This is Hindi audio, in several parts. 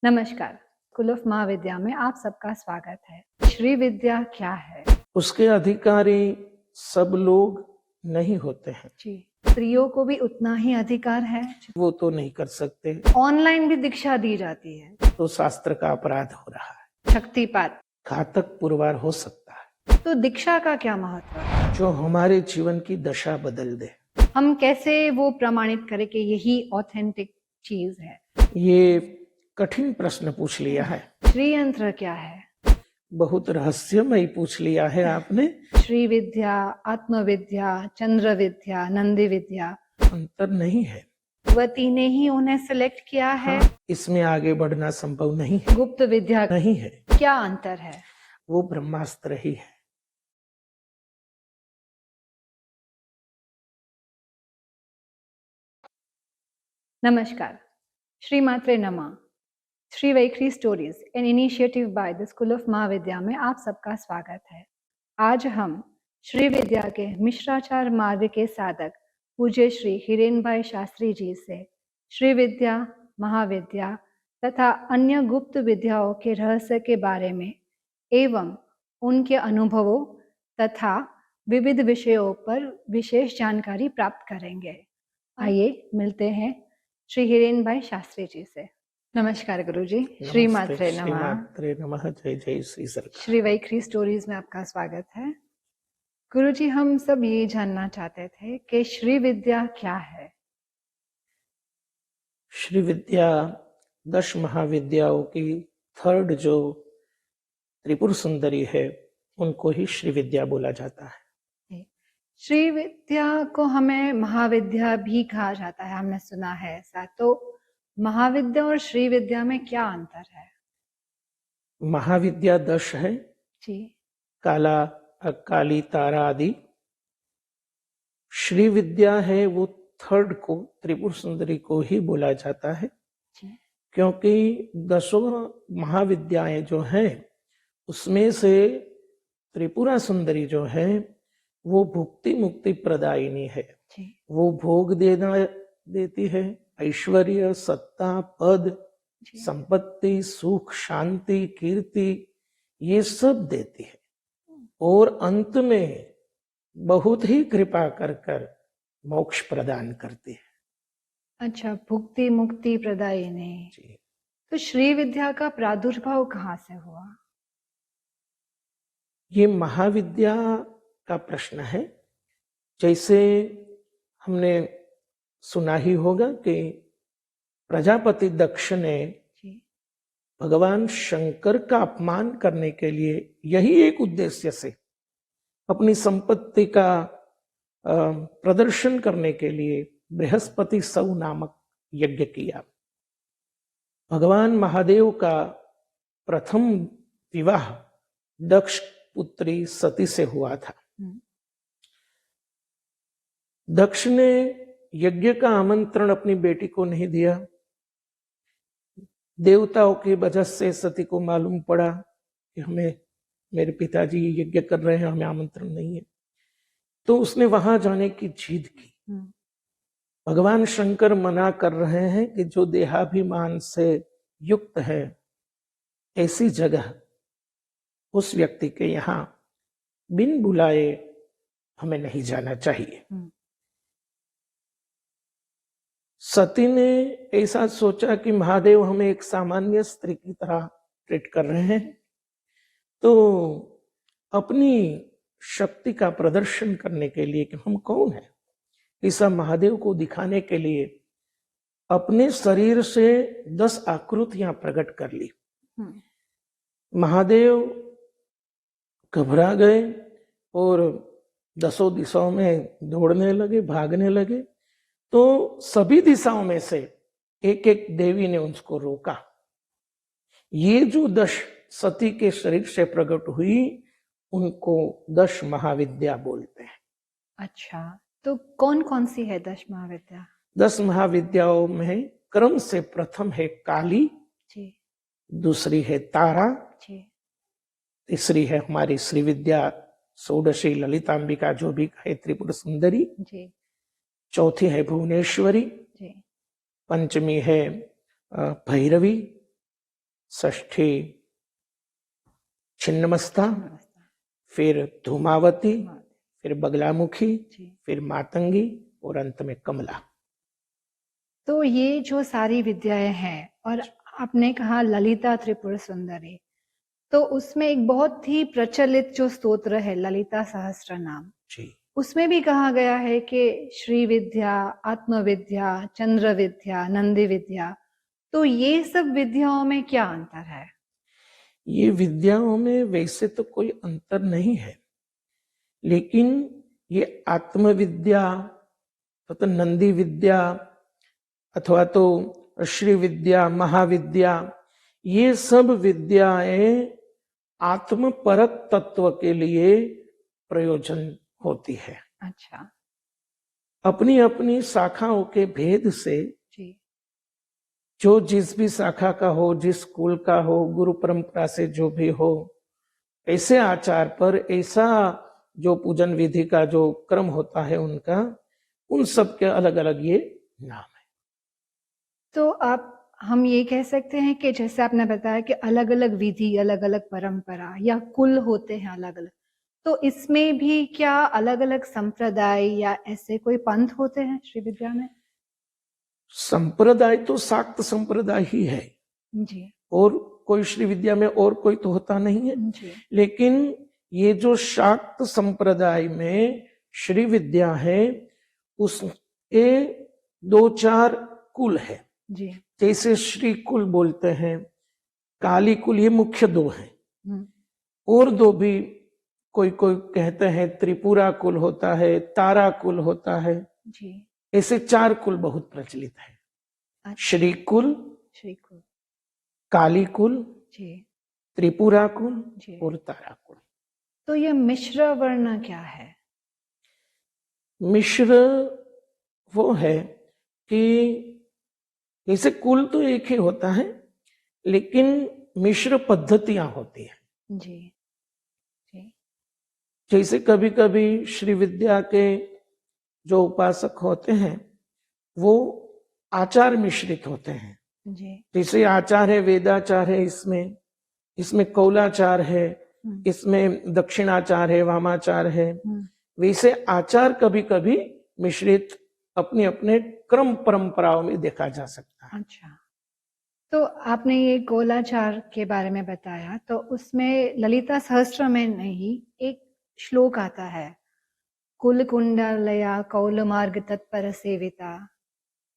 नमस्कार। स्कूल ऑफ महाविद्या में आप सबका स्वागत है। श्री विद्या क्या है? उसके अधिकारी सब लोग नहीं होते हैं। जी, स्त्रियों को भी उतना ही अधिकार है। वो तो नहीं कर सकते। ऑनलाइन भी दीक्षा दी जाती है। तो शास्त्र का अपराध हो रहा है। शक्तिपात, घातक पुरवार हो सकता है। तो दीक्षा का क्या महत्व है? जो हमारे जीवन की दशा बदल दे। हम कैसे वो प्रमाणित करें कि यही ऑथेंटिक चीज है? ये कठिन प्रश्न पूछ लिया है। श्री यंत्र क्या है? बहुत रहस्यमय पूछ लिया है आपने। श्री विद्या, आत्मविद्या, चंद्र विद्या, नंदी विद्या, अंतर नहीं है। भगवती ने ही उन्हें सिलेक्ट किया है। हाँ, इसमें आगे बढ़ना संभव नहीं है। गुप्त विद्या नहीं है। क्या अंतर है? वो ब्रह्मास्त्र ही है। नमस्कार। श्री मात्रे नमः। Shri Vaikhari stories, an initiative by the school of Mahavidya में आप सबका स्वागत है। आज हम श्री विद्या के मिश्राचार मार्ग के साधक पूज्य श्री हिरेन भाई शास्त्री जी से श्री विद्या, महाविद्या तथा अन्य गुप्त विद्याओं के रहस्य के बारे में एवं उनके अनुभवों तथा विविध विषयों पर विशेष जानकारी प्राप्त करेंगे। आइए मिलते हैं श्री हिरेन भाई शास्त्री जी से। नमस्कार गुरुजी। श्री मात्रे नमः। श्री मात्रे नमः। जय जय श्री सरकार। श्री वैखरी स्टोरीज में आपका स्वागत है। गुरुजी, हम सब ये जानना चाहते थे कि श्री विद्या क्या है? श्री विद्या 10 महाविद्याओं की थर्ड जो त्रिपुर सुंदरी है, उनको ही श्री विद्या बोला जाता है। श्री विद्या को हमें महाविद्या भी कहा जाता है, हमने सुना है ऐसा। तो महाविद्या और श्री विद्या में क्या अंतर है? महाविद्या 10 है जी। काला, काली, तारा आदि। श्री विद्या है वो थर्ड को, त्रिपुर सुंदरी को ही बोला जाता है जी। क्योंकि 10 महाविद्याएं जो हैं उसमें से त्रिपुरा सुंदरी जो है वो भुक्ति मुक्ति प्रदायिनी है। वो भोग देती है, ऐश्वर्य, सत्ता, पद, संपत्ति, सुख, शांति, कीर्ति, ये सब देती है और अंत में बहुत ही कृपा कर कर मोक्ष प्रदान करती है। अच्छा, भुक्ति मुक्ति प्रदायिनी। तो श्री विद्या का प्रादुर्भाव कहाँ से हुआ? ये महाविद्या का प्रश्न है। जैसे हमने सुना ही होगा कि प्रजापति दक्ष ने भगवान शंकर का अपमान करने के लिए यही एक उद्देश्य से अपनी संपत्ति का प्रदर्शन करने के लिए बृहस्पति सौ नामक यज्ञ किया। भगवान महादेव का प्रथम विवाह दक्ष पुत्री सती से हुआ था। दक्ष ने यज्ञ का आमंत्रण अपनी बेटी को नहीं दिया। देवताओं की वजह से सती को मालूम पड़ा कि हमें, मेरे पिताजी यज्ञ कर रहे हैं, हमें आमंत्रण नहीं है, तो उसने वहां जाने की जिद की। भगवान शंकर मना कर रहे हैं कि जो देहाभिमान से युक्त है ऐसी जगह उस व्यक्ति के यहाँ बिन बुलाए हमें नहीं जाना चाहिए। सती ने ऐसा सोचा कि महादेव हमें एक सामान्य स्त्री की तरह ट्रीट कर रहे हैं, तो अपनी शक्ति का प्रदर्शन करने के लिए कि हम कौन हैं, ऐसा महादेव को दिखाने के लिए अपने शरीर से 10 आकृतियां प्रकट कर ली। महादेव घबरा गए और 10 दिशाओं में दौड़ने लगे, भागने लगे। तो सभी दिशाओं में से एक एक देवी ने उसको रोका। ये जो 10 सती के शरीर से प्रकट हुई, उनको 10 महाविद्या बोलते हैं। अच्छा, तो कौन कौन सी है 10 महाविद्या? 10 महाविद्याओं में क्रम से प्रथम है काली जी, दूसरी है तारा जी, तीसरी है हमारी श्री विद्या षोडशी ललितांबिका जो भी है त्रिपुर सुंदरी जी, चौथी है भुवनेश्वरी जी, पंचमी है भैरवी, षष्ठी छिन्नमस्ता, नमस्ते। फिर धूमावती, धूमावती। फिर बगलामुखी, जी। फिर मातंगी और अंत में कमला। तो ये जो सारी विद्याएं हैं और आपने कहा ललिता त्रिपुर सुंदरी, तो उसमें एक बहुत ही प्रचलित जो स्तोत्र है ललिता सहस्त्र नाम, जी, उसमें भी कहा गया है कि श्री विद्या, आत्मविद्या, चंद्र विद्या, नंदी विद्या, तो ये सब विद्याओं में क्या अंतर है? ये विद्याओं में वैसे तो कोई अंतर नहीं है, लेकिन ये आत्मविद्या तो नंदी विद्या अथवा तो श्री विद्या, महाविद्या, ये सब विद्याएं आत्मपरक तत्व के लिए प्रयोजन होती है। अच्छा। अपनी अपनी शाखाओं के भेद से जी। जो जिस भी शाखा का हो, जिस कुल का हो, गुरु परंपरा से जो भी हो, ऐसे आचार पर ऐसा जो पूजन विधि का जो क्रम होता है उनका, उन सब के अलग अलग ये नाम है। तो हम ये कह सकते हैं कि जैसे आपने बताया कि अलग अलग विधि, अलग अलग परंपरा या कुल होते हैं अलग अलग, तो इसमें भी क्या अलग अलग संप्रदाय या ऐसे कोई पंथ होते हैं श्री विद्या में? संप्रदाय तो शाक्त संप्रदाय ही है, जी। और कोई श्री विद्या में और कोई तो होता नहीं है। जी। लेकिन ये जो शाक्त संप्रदाय में श्री विद्या है, उसके 2-4 कुल है। जी। जैसे श्री कुल बोलते हैं, काली कुल, ये मुख्य 2 हैं। और 2 भी कोई कोई कहते हैं, त्रिपुरा कुल होता है, तारा कुल होता है। जी। ऐसे 4 कुल बहुत प्रचलित है। अच्छा। श्री कुल, श्री कुल, काली कुल, जी, त्रिपुरा कुल जी। और तारा कुल। तो ये मिश्र वर्ण क्या है? मिश्र वो है कि जैसे कुल तो एक ही होता है, लेकिन मिश्र पद्धतियां होती है। जी। जी। जैसे कभी कभी श्री विद्या के जो उपासक होते हैं वो आचार मिश्रित होते हैं। जी। जैसे आचार है, वेदाचार है, इसमें कौलाचार है, इसमें दक्षिणाचार है, वामाचार है। वैसे आचार कभी कभी मिश्रित अपने अपने क्रम परंपराओं में देखा जा सकता है। अच्छा। तो आपने ये गोलाचार के बारे में बताया, तो उसमें ललिता सहस्त्र में नहीं एक श्लोक आता है, कुल कुंडलया कौल मार्ग तत्पर सेविता,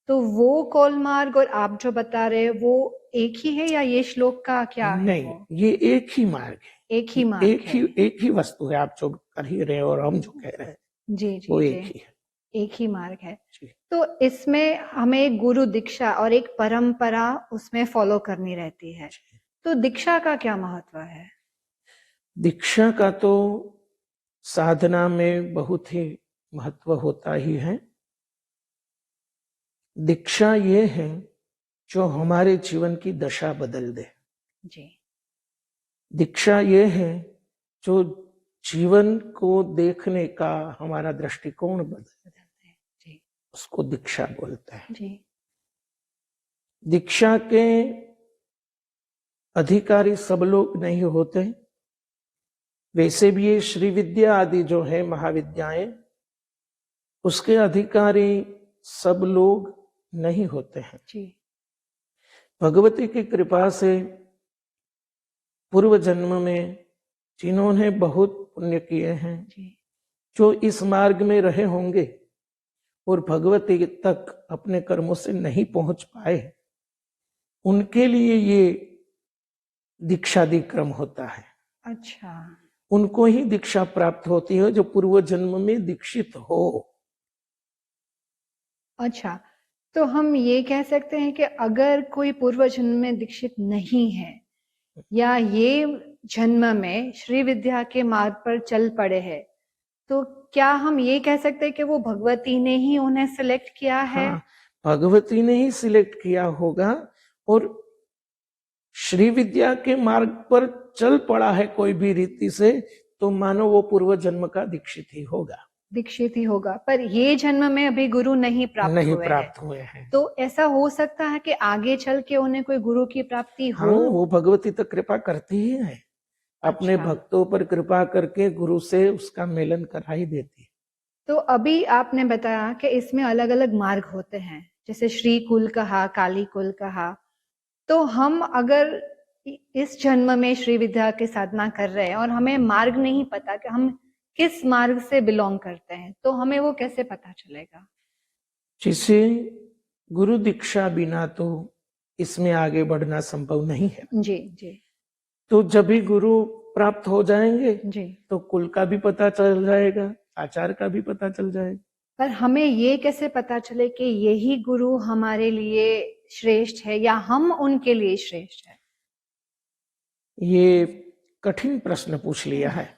तो वो कौल मार्ग और आप जो बता रहे हैं वो एक ही है या ये श्लोक का क्या है? नहीं, वो ये एक ही मार्ग है। एक ही मार्ग है। एक ही वस्तु है। आप जो कर ही रहे हैं और हम जो कह रहे हैं, जी जी वो जी, एक ही है। एक ही मार्ग है। जी। तो इसमें हमें गुरु दीक्षा और एक परंपरा उसमें फॉलो करनी रहती है, तो दीक्षा का क्या महत्व है? दीक्षा का तो साधना में बहुत ही महत्व होता ही है। दीक्षा ये है जो हमारे जीवन की दशा बदल दे। जी। दीक्षा ये है जो जीवन को देखने का हमारा दृष्टिकोण बदल दे। जी। उसको दीक्षा बोलते हैं। जी। दीक्षा के अधिकारी सब लोग नहीं होते। वैसे भी ये श्री विद्या आदि जो है महाविद्याएं, उसके अधिकारी सब लोग नहीं होते हैं। जी। भगवती की कृपा से पूर्व जन्म में जिन्होंने बहुत पुण्य किए हैं, जी। जो इस मार्ग में रहे होंगे और भगवती तक अपने कर्मों से नहीं पहुंच पाए, उनके लिए ये दीक्षादि क्रम होता है। अच्छा। उनको ही दीक्षा प्राप्त होती है जो पूर्व जन्म में दीक्षित हो। अच्छा, तो हम ये कह सकते हैं कि अगर कोई पूर्व जन्म में दीक्षित नहीं है या ये जन्म में श्री विद्या के मार्ग पर चल पड़े हैं, तो क्या हम ये कह सकते हैं कि वो भगवती ने ही उन्हें सिलेक्ट किया है? हाँ, भगवती ने ही सिलेक्ट किया होगा। और श्री विद्या के मार्ग पर चल पड़ा है कोई भी रीति से, तो मानो वो पूर्व जन्म का दीक्षित ही होगा। दीक्षित ही होगा, पर ये जन्म में अभी गुरु नहीं प्राप्त हुए हैं। तो ऐसा हो सकता है कि आगे चल के उन्हें कोई गुरु की प्राप्ति हो। हाँ, वो भगवती तो कृपा करती ही है, अपने अच्छा। भक्तों पर कृपा करके गुरु से उसका मिलन करा ही देती है। तो अभी आपने बताया कि इसमें अलग अलग मार्ग होते हैं, जैसे श्री कुल कहा, काली कुल कहा। तो हम अगर इस जन्म में श्री विद्या की साधना कर रहे हैं और हमें मार्ग नहीं पता कि हम किस मार्ग से बिलोंग करते हैं, तो हमें वो कैसे पता चलेगा? जिसे गुरु दीक्षा बिना तो इसमें आगे बढ़ना संभव नहीं है। जी जी। तो जब भी गुरु प्राप्त हो जाएंगे जी। तो कुल का भी पता चल जाएगा, आचार का भी पता चल जाएगा। पर हमें ये कैसे पता चले कि यही गुरु हमारे लिए श्रेष्ठ है या हम उनके लिए श्रेष्ठ है? ये कठिन प्रश्न पूछ लिया है,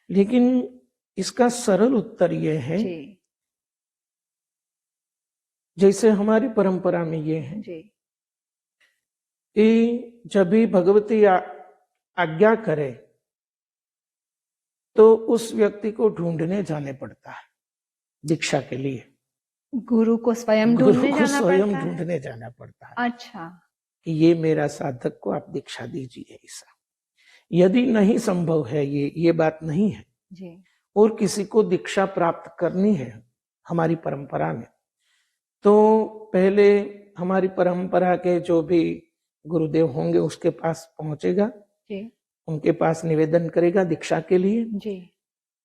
लेकिन इसका सरल उत्तर ये है, जी जैसे हमारी परंपरा में ये है जी। कि जब भी भगवती आज्ञा करे तो उस व्यक्ति को ढूंढने जाने पड़ता है दीक्षा के लिए। गुरु को स्वयं गुरु ढूंढने को जाना स्वयं पड़ता है? ढूंढने जाना पड़ता है अच्छा। कि ये मेरा साधक को आप दीक्षा दीजिए ऐसा। यदि नहीं संभव है, ये बात नहीं है जी। और किसी को दीक्षा प्राप्त करनी है हमारी परंपरा में, तो पहले हमारी परंपरा के जो भी गुरुदेव होंगे उसके पास पहुंचेगा जी। उनके पास निवेदन करेगा दीक्षा के लिए। जी।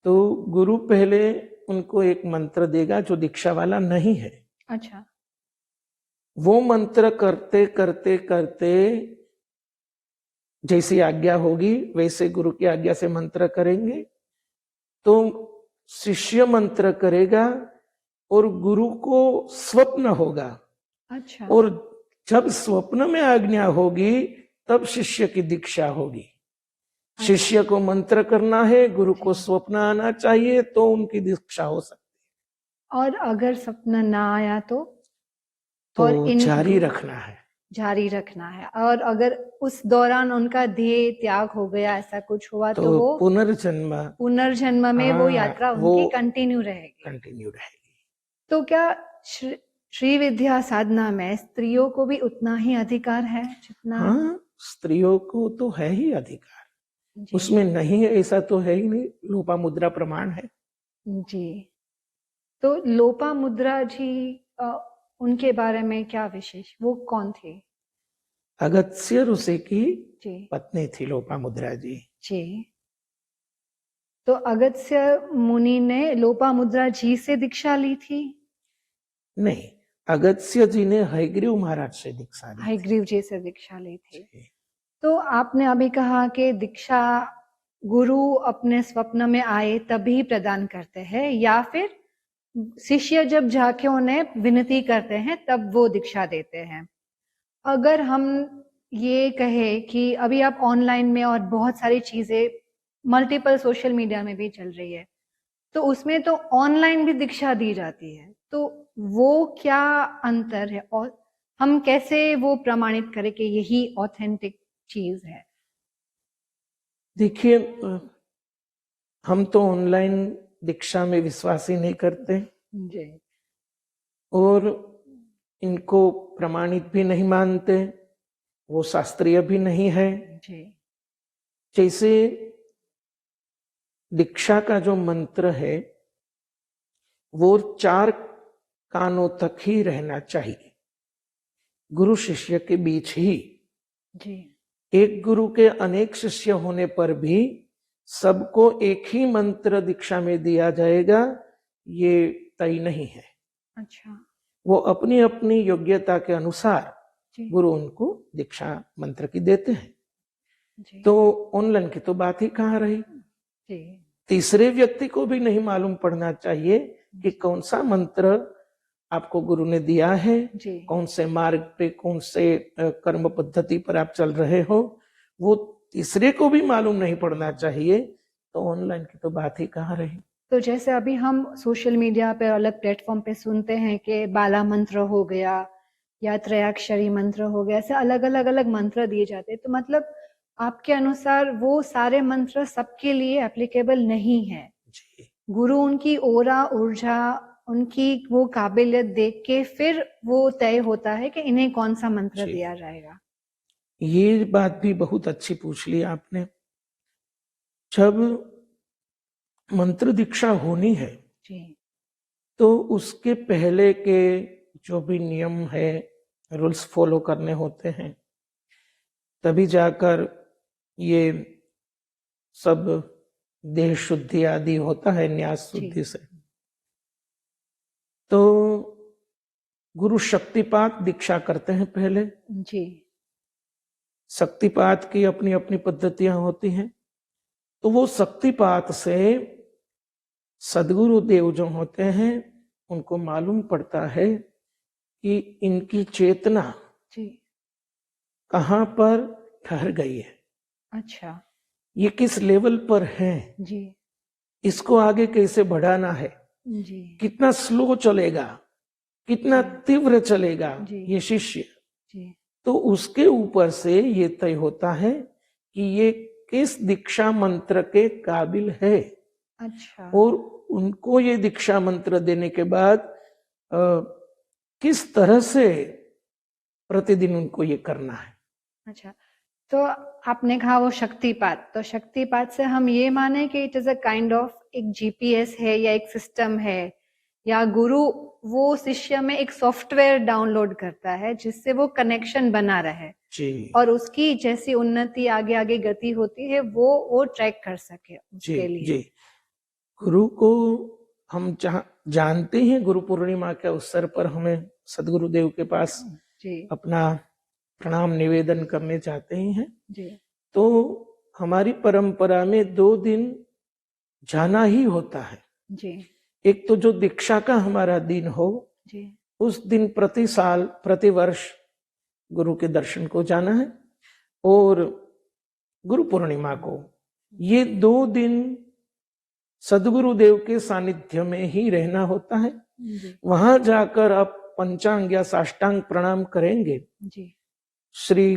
तो गुरु पहले उनको एक मंत्र देगा जो दीक्षा वाला नहीं है। अच्छा। वो मंत्र करते करते करते जैसी आज्ञा होगी वैसे गुरु की आज्ञा से मंत्र करेंगे, तो शिष्य मंत्र करेगा और गुरु को स्वप्न होगा। अच्छा। और जब स्वप्न में आज्ञा होगी तब शिष्य की दीक्षा होगी। शिष्य को मंत्र करना है, गुरु को स्वप्न आना चाहिए, तो उनकी दीक्षा हो सकती है। और अगर सपना ना आया तो और जारी रखना है। जारी रखना है। और अगर उस दौरान उनका देह त्याग हो गया, ऐसा कुछ हुआ तो वो पुनर्जन्म में वो यात्रा उनकी कंटिन्यू रहेगी। तो क्या श्री विद्या साधना में स्त्रियों को भी उतना ही अधिकार है जितना? हाँ, स्त्रियों को तो है ही अधिकार, उसमें नहीं है ऐसा तो है ही नहीं, लोपामुद्रा प्रमाण है। जी। तो लोपामुद्रा जी, उनके बारे में क्या विशेष, वो कौन थे? अगस्त्य ऋषि की पत्नी थी लोपामुद्रा जी। जी। तो अगस्त्य मुनि ने लोपामुद्रा जी से दीक्षा ली थी? नहीं, अगस्त्य जी ने हयग्रीव महाराज से दीक्षा ली। हयग्रीव जी से दीक्षा ली थी। तो आपने अभी कहा कि दीक्षा गुरु अपने स्वप्न में आए तभी प्रदान करते हैं, या फिर शिष्य जब जाके उन्हें विनती करते हैं तब वो दीक्षा देते हैं। अगर हम ये कहे कि अभी आप ऑनलाइन में और बहुत सारी चीजें मल्टीपल सोशल मीडिया में भी चल रही है, तो उसमें तो ऑनलाइन भी दीक्षा दी जाती है, तो वो क्या अंतर है और हम कैसे वो प्रमाणित करें कि यही ऑथेंटिक चीज है? देखिए, हम तो ऑनलाइन दीक्षा में विश्वास ही नहीं करते जी। और इनको प्रमाणित भी नहीं मानते, वो शास्त्रीय भी नहीं है जी। जैसे दीक्षा का जो मंत्र है वो 4 कानों तक ही रहना चाहिए, गुरु शिष्य के बीच ही जी। एक गुरु के अनेक शिष्य होने पर भी सबको एक ही मंत्र दीक्षा में दिया जाएगा, ये तय नहीं है। अच्छा। वो अपनी अपनी योग्यता के अनुसार गुरु उनको दीक्षा मंत्र की देते हैं जी। तो ऑनलाइन की तो बात ही कहाँ रही जी। तीसरे व्यक्ति को भी नहीं मालूम पड़ना चाहिए कि कौन सा मंत्र आपको गुरु ने दिया है जी। कौन से मार्ग पे, कौन से कर्म पद्धति पर आप चल रहे हो, वो तीसरे को भी मालूम नहीं पड़ना चाहिए, तो ऑनलाइन की तो बात ही कहाँ रही। तो जैसे अभी हम सोशल मीडिया पे अलग प्लेटफॉर्म पे सुनते हैं कि बाला मंत्र हो गया या त्रयाक्षरी मंत्र हो गया, ऐसे अलग अलग मंत्र दिए जाते हैं, तो मतलब आपके अनुसार वो सारे मंत्र सबके लिए एप्लीकेबल नहीं है? जी, गुरु उनकी ओरा ऊर्जा, उनकी वो काबिलियत देख के फिर वो तय होता है कि इन्हें कौन सा मंत्र जी। दिया जाएगा। ये बात भी बहुत अच्छी पूछ ली आपने। जब मंत्र दीक्षा होनी है जी तो उसके पहले के जो भी नियम है, रूल्स फॉलो करने होते हैं, तभी जाकर ये सब देह शुद्धि आदि होता है, न्यास जी शुद्धि से। तो गुरु शक्तिपात दीक्षा करते हैं पहले। जी शक्तिपात की अपनी अपनी पद्धतियां होती हैं। तो वो शक्तिपात से सदगुरु देव जो होते हैं उनको मालूम पड़ता है कि इनकी चेतना जी कहाँ पर ठहर गई है, अच्छा ये किस लेवल पर है, जी इसको आगे कैसे बढ़ाना है, जी कितना स्लो चलेगा, कितना जी तीव्र चलेगा जी ये शिष्य। जी तो उसके ऊपर से ये तय होता है कि ये किस दीक्षा मंत्र के काबिल है, अच्छा और उनको ये दीक्षा मंत्र देने के बाद किस तरह से प्रतिदिन उनको ये करना है। अच्छा, तो आपने कहा वो शक्तिपात, तो शक्तिपात से हम ये माने कि it is a kind of एक जीपीएस है या एक सिस्टम है, या गुरु वो शिष्य में एक सॉफ्टवेयर डाउनलोड करता है जिससे वो कनेक्शन बना रहे जी और उसकी जैसी उन्नति आगे आगे गति होती है वो ट्रैक कर सके जी उसके लिए। जी। गुरु को हम जानते हैं, गुरु पूर्णिमा के अवसर पर हमें सदगुरुदेव के पास जी अपना प्रणाम निवेदन करने जाते ही हैं। जी तो हमारी परंपरा में 2 दिन जाना ही होता है। जी एक तो जो दीक्षा का हमारा दिन हो, जी उस दिन प्रति साल प्रति वर्ष गुरु के दर्शन को जाना है, और गुरु पूर्णिमा को, ये 2 दिन सदगुरुदेव के सानिध्य में ही रहना होता है। जी वहां जाकर आप पंचांग या साष्टांग प्रणाम करेंगे, जी श्री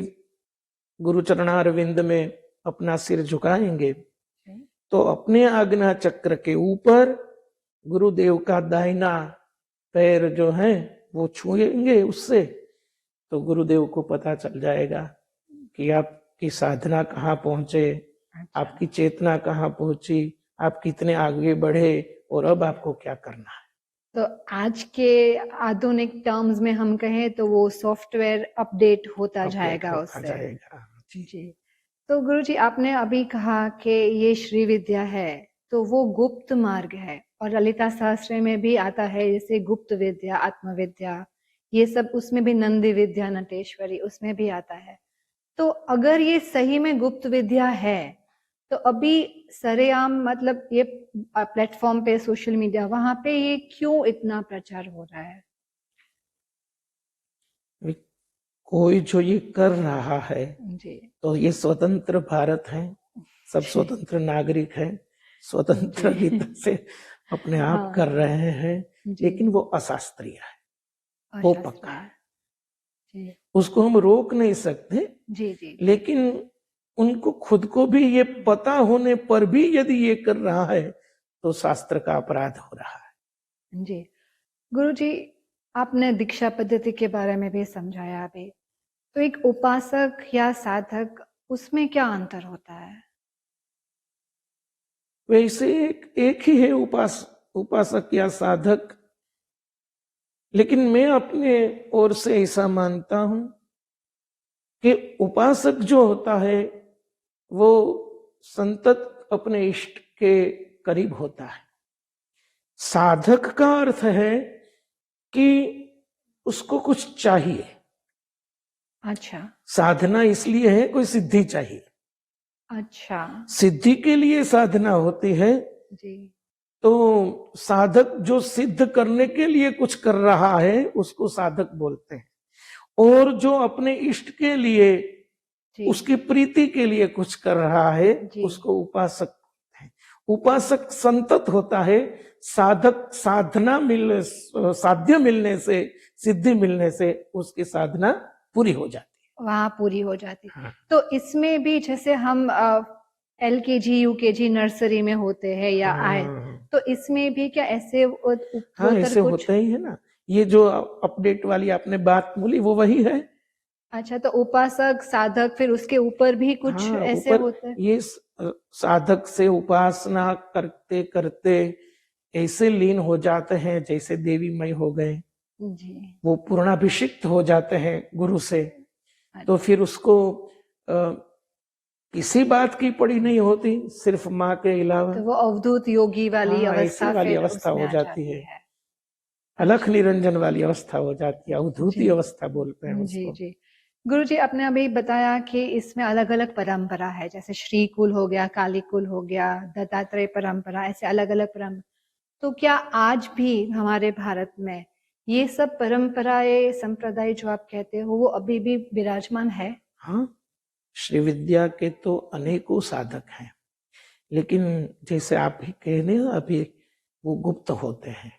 गुरु चरणारविंद में अपना सिर झुकाएंगे, तो अपने आज्ञा चक्र के ऊपर गुरुदेव का दाहिना पैर जो है वो छुएंगे उससे, तो गुरुदेव को पता चल जाएगा कि आपकी साधना कहाँ पहुंचे, आपकी चेतना कहाँ पहुंची, आप कितने आगे बढ़े और अब आपको क्या करना है। तो आज के आधुनिक टर्म्स में हम कहें तो वो सॉफ्टवेयर अपडेट होता जाएगा उससे। जाएगा जी। जी, तो गुरुजी आपने अभी कहा कि ये श्री विद्या है तो वो गुप्त मार्ग है, और ललिता सहस्त्र में भी आता है जैसे गुप्त विद्या, आत्मविद्या, ये सब, उसमें भी नंदी विद्या, नटेश्वरी, उसमें भी आता है। तो अगर ये सही में गुप्त विद्या है तो अभी सरेआम मतलब ये प्लेटफॉर्म पे, सोशल मीडिया, वहां पे ये क्यों इतना प्रचार हो रहा है? कोई जो ये कर रहा है जी तो ये स्वतंत्र भारत है, सब स्वतंत्र नागरिक है, स्वतंत्र रीत से अपने आप हाँ, कर रहे हैं, लेकिन वो अशास्त्रीय है, वो पक्का है, जी उसको हम रोक नहीं सकते। जी जी लेकिन उनको खुद को भी ये पता होने पर भी यदि ये कर रहा है तो शास्त्र का अपराध हो रहा है। जी। गुरुजी, आपने दीक्षा पद्धति के बारे में भी समझाया अभी, तो एक उपासक या साधक, उसमें क्या अंतर होता है? वैसे एक ही है उपासक या साधक, लेकिन मैं अपने ओर से ऐसा मानता हूं कि उपासक जो होता है वो संतत अपने इष्ट के करीब होता है। साधक का अर्थ है कि उसको कुछ चाहिए। अच्छा साधना इसलिए है कोई सिद्धि चाहिए, अच्छा सिद्धि के लिए साधना होती है। जी तो साधक जो सिद्ध करने के लिए कुछ कर रहा है उसको साधक बोलते हैं, और जो अपने इष्ट के लिए, जी उसकी प्रीति के लिए कुछ कर रहा है जी। उसको उपासक बोलते हैं। उपासक संतत होता है, साधक साधना मिलने, साध्य मिलने से, सिद्धि मिलने से उसकी साधना पूरी हो जाती है, वहां पूरी हो जाती है। हाँ। तो इसमें भी जैसे हम LKG UKG नर्सरी में होते हैं या आए, तो इसमें भी क्या ऐसे हाँ, ऐसे कुछ? होता ही है ना। ये जो अपडेट वाली आपने बात बोली वो वही है। अच्छा, तो उपासक साधक फिर उसके ऊपर भी कुछ हाँ, ऐसे ऊपर होते हैं? ये साधक से उपासना करते करते ऐसे लीन हो जाते हैं जैसे देवीमय हो गए। जी। वो पूर्णाभिषिक्त हो जाते हैं गुरु से। तो अच्छा। फिर उसको किसी बात की पड़ी नहीं होती, सिर्फ माँ के अलावा। तो वो अवधूत योगी वाली हाँ, ऐसी अवस्था वाली फिर अवस्था उसमें हो आ जाती जाती है। है। अलख अच्छा। निरंजन वाली अवस्था हो जाती है, अवधूति जी। अवस्था बोलते हैं जी, उसको। जी। गुरुजी, आपने अभी बताया कि इसमें अलग-अलग परंपरा है, जैसे श्रीकुल हो गया, कालीकुल हो गया, दत्तात्रेय परंपरा, ऐसे अलग-अलग तो क्या आज भी हमारे भारत में ये सब परंपराएं, संप्रदाय जो आप कहते हो, वो अभी भी विराजमान है? हाँ, श्री विद्या के तो अनेकों साधक हैं, लेकिन जैसे आप भी कह रहे हो अभी, वो गुप्त होते हैं,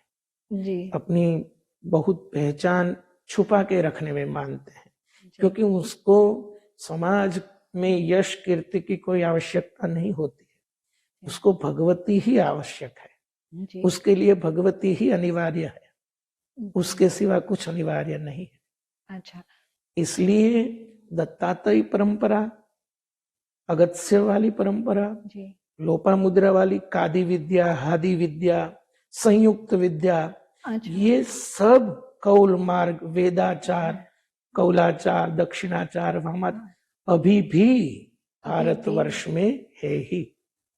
जी। अपनी बहुत पहचान छुपा के रखने में मानते हैं, जी। क्योंकि उसको समाज में यश कीर्ति की कोई आवश्यकता नहीं होती है, उसको भगवती ही आवश्यक है। जी। उसके लिए भगवती ही अनिवार्य है, जी। उसके सिवा कुछ अनिवार्य नहीं है। अच्छा। इसलिए दत्तात्रेय परंपरा, अगस्त्य वाली परंपरा, जी। लोपामुद्रा वाली कादि विद्या, हादि विद्या, संयुक्त विद्या, अच्छा। ये सब कौल मार्ग, वेदाचार, कौलाचार, दक्षिणाचार, वामाचार अभी भी भारतवर्ष में है ही।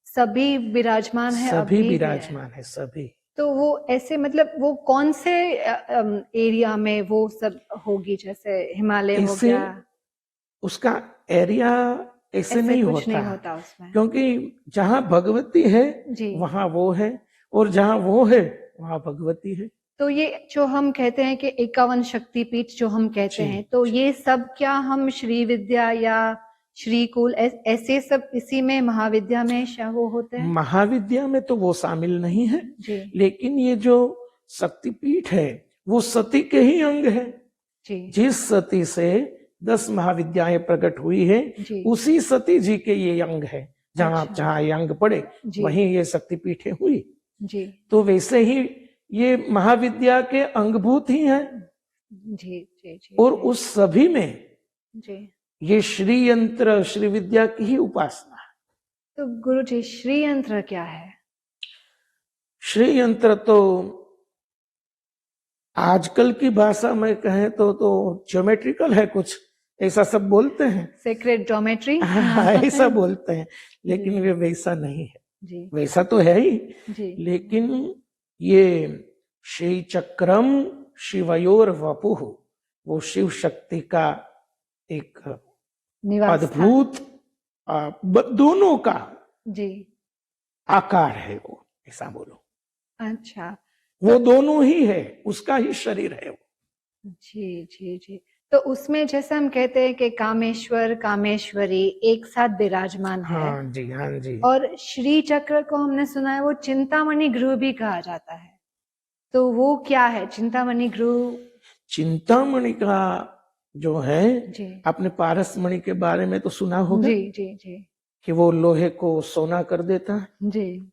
सभी विराजमान है सभी अभी भी है। विराजमान है, सभी। तो वो ऐसे मतलब वो कौन से एरिया में वो सब होगी, जैसे हिमालय हो ऐसे गया? उसका एरिया ऐसे नहीं कुछ होता, नहीं होता उसमें? क्योंकि जहां भगवती है जी। वहां वो है, और जहां वो है वहां भगवती है। तो ये जो हम कहते हैं कि 51 शक्तिपीठ जो हम कहते जी, हैं, तो ये सब क्या हम श्री विद्या या श्रीकुल ऐसे सब इसी में महाविद्या में वो होते हैं? महाविद्या में तो वो शामिल नहीं है, जी। लेकिन ये जो शक्तिपीठ है वो सती के ही अंग है। जी। जिस सती से 10 महाविद्याएं प्रकट हुई है, जी। उसी सती जी के ये अंग है। जहां आप अच्छा। जहां ये अंग पड़े जी। वहीं ये शक्तिपीठें हुई। जी। तो वैसे ही ये महाविद्या के अंगभूत ही हैं, जी। जी। जी। और जी। उस सभी में जी। ये श्री यंत्र, श्री विद्या की ही उपासना है। तो गुरु जी, श्री यंत्र क्या है? श्री यंत्र तो आजकल की भाषा में कहें तो ज्योमेट्रिकल है, कुछ ऐसा सब बोलते हैं। Secret geometry? ऐसा बोलते हैं, लेकिन वे वैसा नहीं है। जी। वैसा तो है ही, जी। लेकिन ये श्री चक्रम शिवयोर वपुः, वो शिव शक्ति का एक निवास स्थान। अद्भुत दोनों का जी। आकार है, वो ऐसा बोलो। अच्छा। वो दोनों ही है, उसका ही शरीर है वो। जी। जी। जी। तो उसमें जैसे हम कहते हैं कि कामेश्वर कामेश्वरी एक साथ विराजमान है, हाँ जी, हाँ जी। और श्री चक्र को हमने सुना है वो चिंतामणि गृह भी कहा जाता है, तो वो क्या है चिंतामणि गृह? चिंतामणि का जो है, जी। आपने पारसमणि के बारे में तो सुना होगा। जी। जी। जी। कि वो लोहे को सोना कर देता है। जी।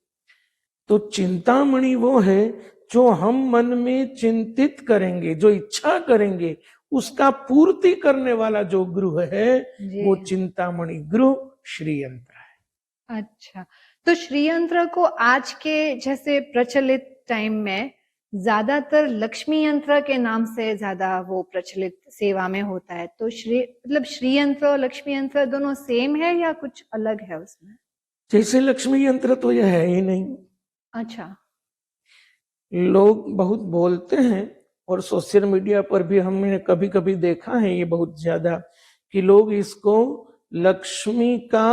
तो चिंतामणि वो है जो हम मन में चिंतित करेंगे, जो इच्छा करेंगे, उसका पूर्ति करने वाला जो गृह है, वो चिंतामणि गृह श्री यंत्र है। अच्छा, तो श्री यंत्र को आज के जैसे प्रचलित टाइम में ज्यादातर लक्ष्मी यंत्र के नाम से ज्यादा वो प्रचलित सेवा में होता है, तो मतलब श्री यंत्र और लक्ष्मी यंत्र दोनों सेम है या कुछ अलग है उसमें? जैसे लक्ष्मी यंत्र तो यह है ही नहीं। अच्छा। लोग बहुत बोलते हैं, और सोशल मीडिया पर भी हमने कभी कभी देखा है ये बहुत ज्यादा, कि लोग इसको लक्ष्मी का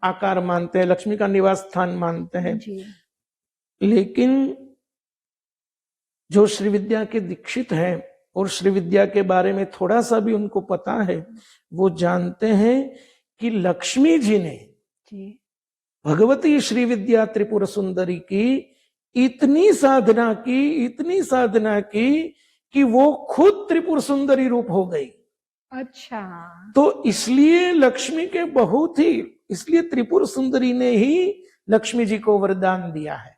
आकार मानते हैं, लक्ष्मी का निवास स्थान मानते हैं। जी। लेकिन जो श्री विद्या के दीक्षित हैं और श्री विद्या के बारे में थोड़ा सा भी उनको पता है, वो जानते हैं कि लक्ष्मी जी ने भगवती श्री विद्या त्रिपुर सुंदरी की इतनी साधना की, इतनी साधना की कि वो खुद त्रिपुर सुंदरी रूप हो गई। अच्छा। तो इसलिए लक्ष्मी के बहुत ही, इसलिए त्रिपुर सुंदरी ने ही लक्ष्मी जी को वरदान दिया है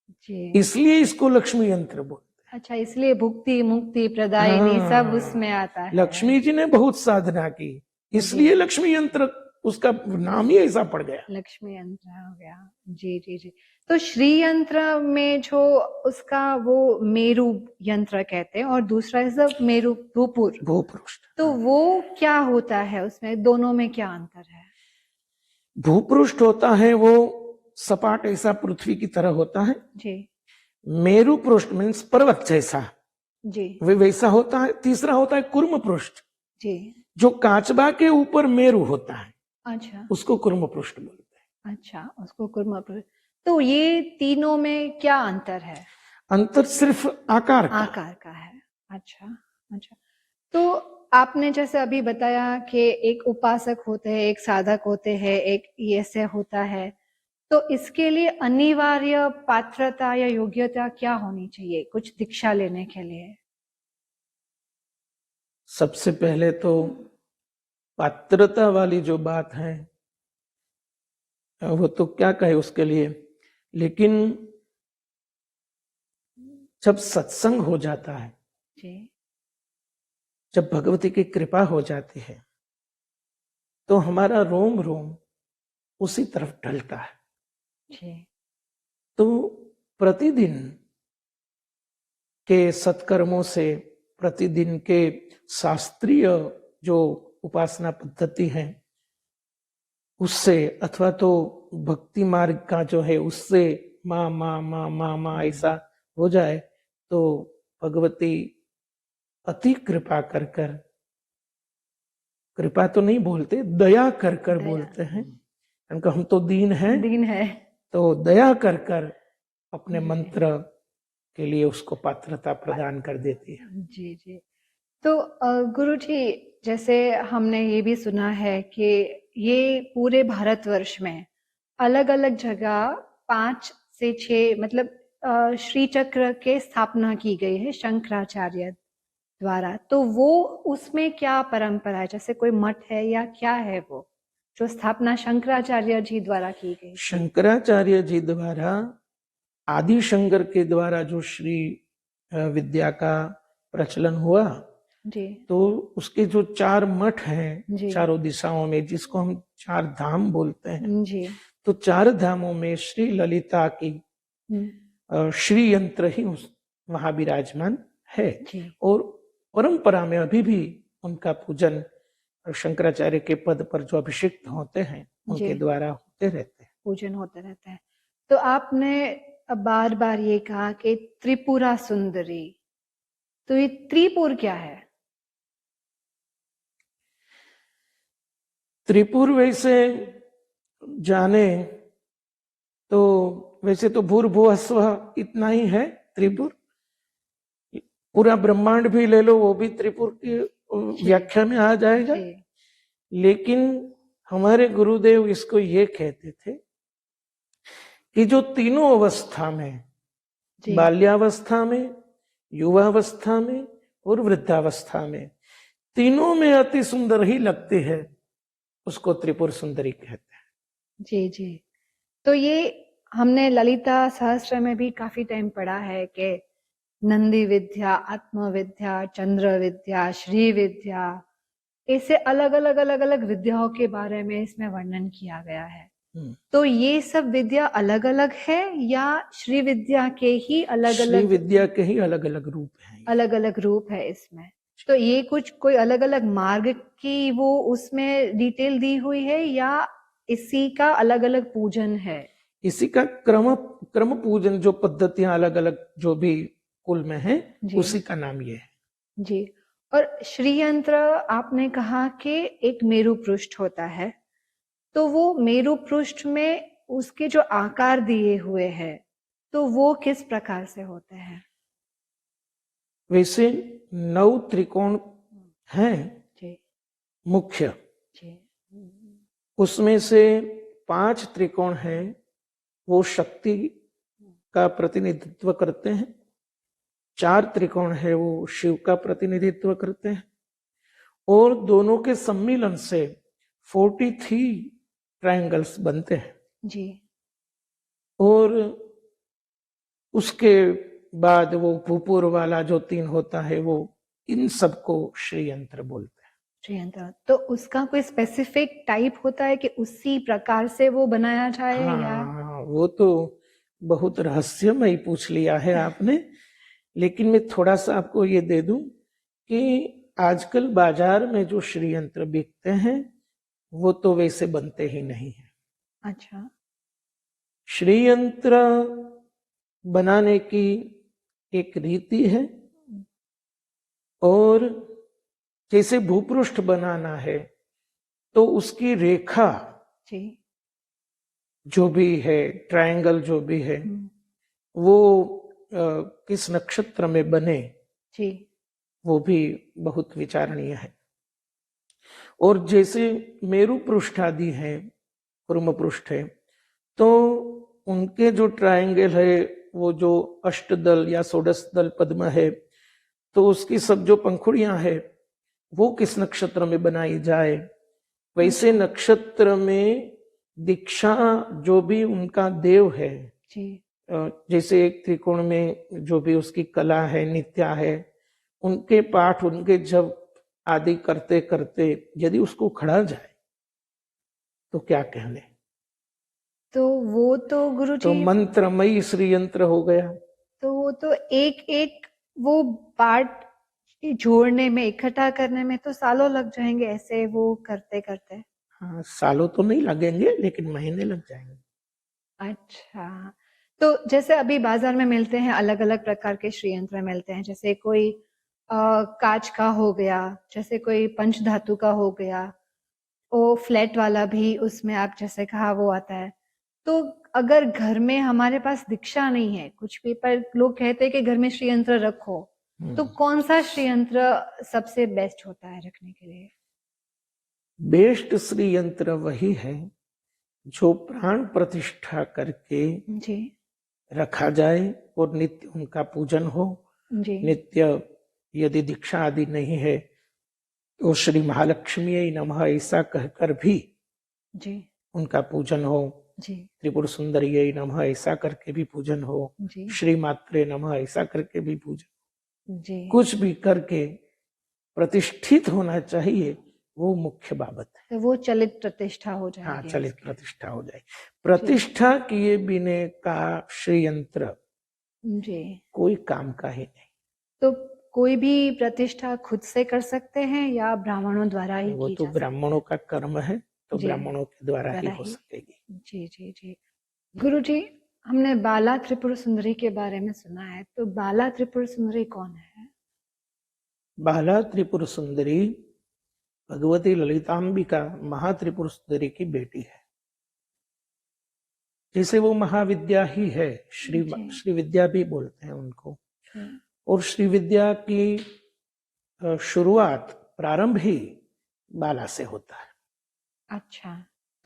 जी। इसलिए इसको लक्ष्मी यंत्र बोलते अच्छा, इसलिए भुक्ति मुक्ति प्रदायिनी हैं। सब उसमें आता है। लक्ष्मी जी ने बहुत साधना की, इसलिए जी। लक्ष्मी यंत्र उसका नाम ही ऐसा पड़ गया। लक्ष्मी यंत्र हो गया। जी जी जी। तो श्री यंत्र में जो उसका वो मेरु यंत्र कहते हैं और दूसरा है सब मेरु भूपुर, भूपृष्ठ। तो वो क्या होता है उसमें, दोनों में क्या अंतर है? भूपृष्ठ होता है वो सपाट ऐसा पृथ्वी की तरह होता है। जी मेरु पृष्ठ मीन्स पर्वत जैसा, जी वे वैसा होता है। तीसरा होता है कुर्म पृष्ठ, जी। जो काचबा के ऊपर मेरु होता है, अच्छा उसको कुर्म पृष्ठ बोलते हैं। अच्छा, उसको कुर्मा पृष्ठ। तो ये तीनों में क्या अंतर है? अंतर सिर्फ आकार का। आकार का है। अच्छा अच्छा। तो आपने जैसे अभी बताया कि एक उपासक होते हैं, एक साधक होते हैं, एक ऐसे होता है, तो इसके लिए अनिवार्य पात्रता या योग्यता क्या होनी चाहिए कुछ दीक्षा लेने के लिए? सबसे पहले तो पात्रता वाली जो बात है वो तो क्या कहे उसके लिए, लेकिन जब सत्संग हो जाता है, जी जब भगवती की कृपा हो जाती है, तो हमारा रोम रोम उसी तरफ ढलता है। जी तो प्रतिदिन के सत्कर्मों से, प्रतिदिन के शास्त्रीय जो उपासना पद्धति है उससे, अथवा तो भक्ति मार्ग का जो है उससे माँ माँ माँ माँ माँ ऐसा हो जाए, तो भगवती अति कृपा कर कर, कृपा तो नहीं बोलते, दया कर कर दया। बोलते हैं, क्योंकि हम तो दीन हैं, दिन है। तो दया कर कर अपने जी मंत्र के लिए उसको पात्रता प्रदान कर देती है। जी जी। तो गुरु जी, जैसे हमने ये भी सुना है कि ये पूरे भारतवर्ष में अलग अलग जगह 5 से 6 मतलब श्री चक्र के स्थापना की गई है शंकराचार्य द्वारा, तो वो उसमें क्या परंपरा है? जैसे कोई मठ है या क्या है वो जो स्थापना शंकराचार्य जी द्वारा की गई थी? शंकराचार्य जी द्वारा, आदि शंकर के द्वारा जो श्री विद्या का प्रचलन हुआ, जी तो उसके जो 4 मठ हैं जी चारों दिशाओं में, जिसको हम 4 धाम बोलते हैं, जी। तो 4 धामों में श्री ललिता की श्री यंत्र ही वहां विराजमान है। जी और परंपरा में अभी भी उनका पूजन शंकराचार्य के पद पर जो अभिषिक्त होते हैं जी उनके द्वारा होते रहते हैं। पूजन होता रहता है। तो आपने बार बार ये कहा कि त्रिपुरा सुंदरी, तो ये त्रिपुर क्या है? त्रिपुर वैसे जाने तो, वैसे तो भूर्भुवः स्वः इतना ही है त्रिपुर। पूरा ब्रह्मांड भी ले लो, वो भी त्रिपुर की व्याख्या में आ जाएगा। जी लेकिन हमारे गुरुदेव इसको ये कहते थे कि जो तीनों अवस्था में, जी बाल्यावस्था में, युवावस्था में और वृद्धावस्था में, तीनों में अति सुंदर ही लगती है, उसको त्रिपुर सुंदरी कहते हैं। जी जी। तो ये हमने ललिता सहस्त्र में भी काफी टाइम पढ़ा है कि नंदी विद्या, आत्म विद्या, चंद्र विद्या, श्री विद्या, ऐसे अलग अलग विद्याओं के बारे में इसमें वर्णन किया गया है। तो ये सब विद्या अलग अलग है या श्री विद्या के ही अलग श्री अलग, विद्या के ही अलग अलग रूप हैं, अलग अलग रूप है इसमें? तो ये कुछ कोई अलग अलग मार्ग की वो उसमें डिटेल दी हुई है या इसी का अलग अलग पूजन है? इसी का क्रम क्रम पूजन, जो पद्धतियां अलग अलग जो भी कुल में है, उसी का नाम ये है। जी। और श्री यंत्र आपने कहा कि एक मेरु पृष्ठ होता है, तो वो मेरु पृष्ठ में उसके जो आकार दिए हुए हैं, तो वो किस प्रकार से होते हैं? वैसे 9 त्रिकोण हैं जी मुख्य, जी उसमें से 5 त्रिकोण हैं वो शक्ति का प्रतिनिधित्व करते हैं, 4 त्रिकोण है वो शिव का प्रतिनिधित्व करते हैं, और दोनों के सम्मिलन से 43 ट्रायंगल्स बनते हैं। जी और उसके बाद वो भूपुर वाला जो 3 होता है, वो इन सबको श्री यंत्र बोलते हैं। श्रीयंत्र, तो उसका कोई स्पेसिफिक टाइप होता है कि उसी प्रकार से वो बनाया जाए या? हाँ, वो तो बहुत रहस्यमय पूछ लिया है आपने, लेकिन मैं थोड़ा सा आपको ये दे दूं कि आजकल बाजार में जो श्री यंत्र बिकते हैं वो तो वैसे बनते ही नहीं है। अच्छा। श्री यंत्र बनाने की एक रीति है, और जैसे भूपृष्ठ बनाना है तो उसकी रेखा जी। जो भी है, ट्रायंगल जो भी है, वो किस नक्षत्र में बने, जी। वो भी बहुत विचारणीय है। और जैसे मेरु पृष्ठ आदि है, कुर्म पृष्ठ है, तो उनके जो ट्रायंगल है, वो जो अष्टदल या षोडश दल पद्म है, तो उसकी सब जो पंखुड़ियां है वो किस नक्षत्र में बनाई जाए, वैसे नक्षत्र में दीक्षा जो भी उनका देव है जी। जैसे एक त्रिकोण में जो भी उसकी कला है, नित्या है, उनके पाठ, उनके जप आदि करते करते यदि उसको खड़ा जाए तो क्या कहने। तो वो तो तो गुरुजी, मंत्रमयी श्री यंत्र हो गया। तो वो तो एक एक वो पार्ट जोड़ने में, इकट्ठा करने में तो सालों लग जाएंगे ऐसे वो करते करते। हाँ, सालों तो नहीं लगेंगे लेकिन महीने लग जाएंगे। अच्छा, तो जैसे अभी बाजार में मिलते हैं, अलग अलग प्रकार के श्री यंत्र मिलते हैं, जैसे कोई कांच का हो गया, जैसे कोई पंच धातु का हो गया, वो फ्लैट वाला भी उसमें आप जैसे कहा वो आता है। तो अगर घर में हमारे पास दीक्षा नहीं है कुछ भी, पर लोग कहते हैं कि घर में श्री यंत्र रखो, तो कौन सा श्री यंत्र सबसे बेस्ट होता है रखने के लिए? बेस्ट श्री यंत्र वही है जो प्राण प्रतिष्ठा करके जी। रखा जाए और नित्य उनका पूजन हो। जी। नित्य यदि दीक्षा आदि नहीं है तो श्री महालक्ष्मी नमः ऐसा कहकर भी जी। उनका पूजन हो। जी। त्रिपुर सुंदरी नमः ऐसा करके भी पूजन हो। जी। श्री मात्रे नमः ऐसा करके भी पूजन, जी। कुछ भी करके प्रतिष्ठित होना चाहिए, वो मुख्य बाबत है। तो वो चलित प्रतिष्ठा हो जाएगी। हाँ, चलित प्रतिष्ठा हो जाए। प्रतिष्ठा किए बिना का श्री यंत्र जी कोई काम का ही नहीं। तो कोई भी प्रतिष्ठा खुद से कर सकते हैं या ब्राह्मणों द्वारा ही वो की तो जा ब्राह्मणों का कर्म है, तो जी, ब्राह्मणों के द्वारा ही द्वारा हो ही। सकेगी। जी जी जी। गुरु जी, हमने बाला त्रिपुर सुंदरी के बारे में सुना है, तो बाला त्रिपुर सुंदरी कौन है? बाला त्रिपुर सुंदरी भगवती ललितांबिका महात्रिपुर सुंदरी की बेटी है। जैसे वो महाविद्या ही है, श्री विद्या भी बोलते हैं उनको। और श्री विद्या की शुरुआत, प्रारंभ ही बाला से होता है। अच्छा,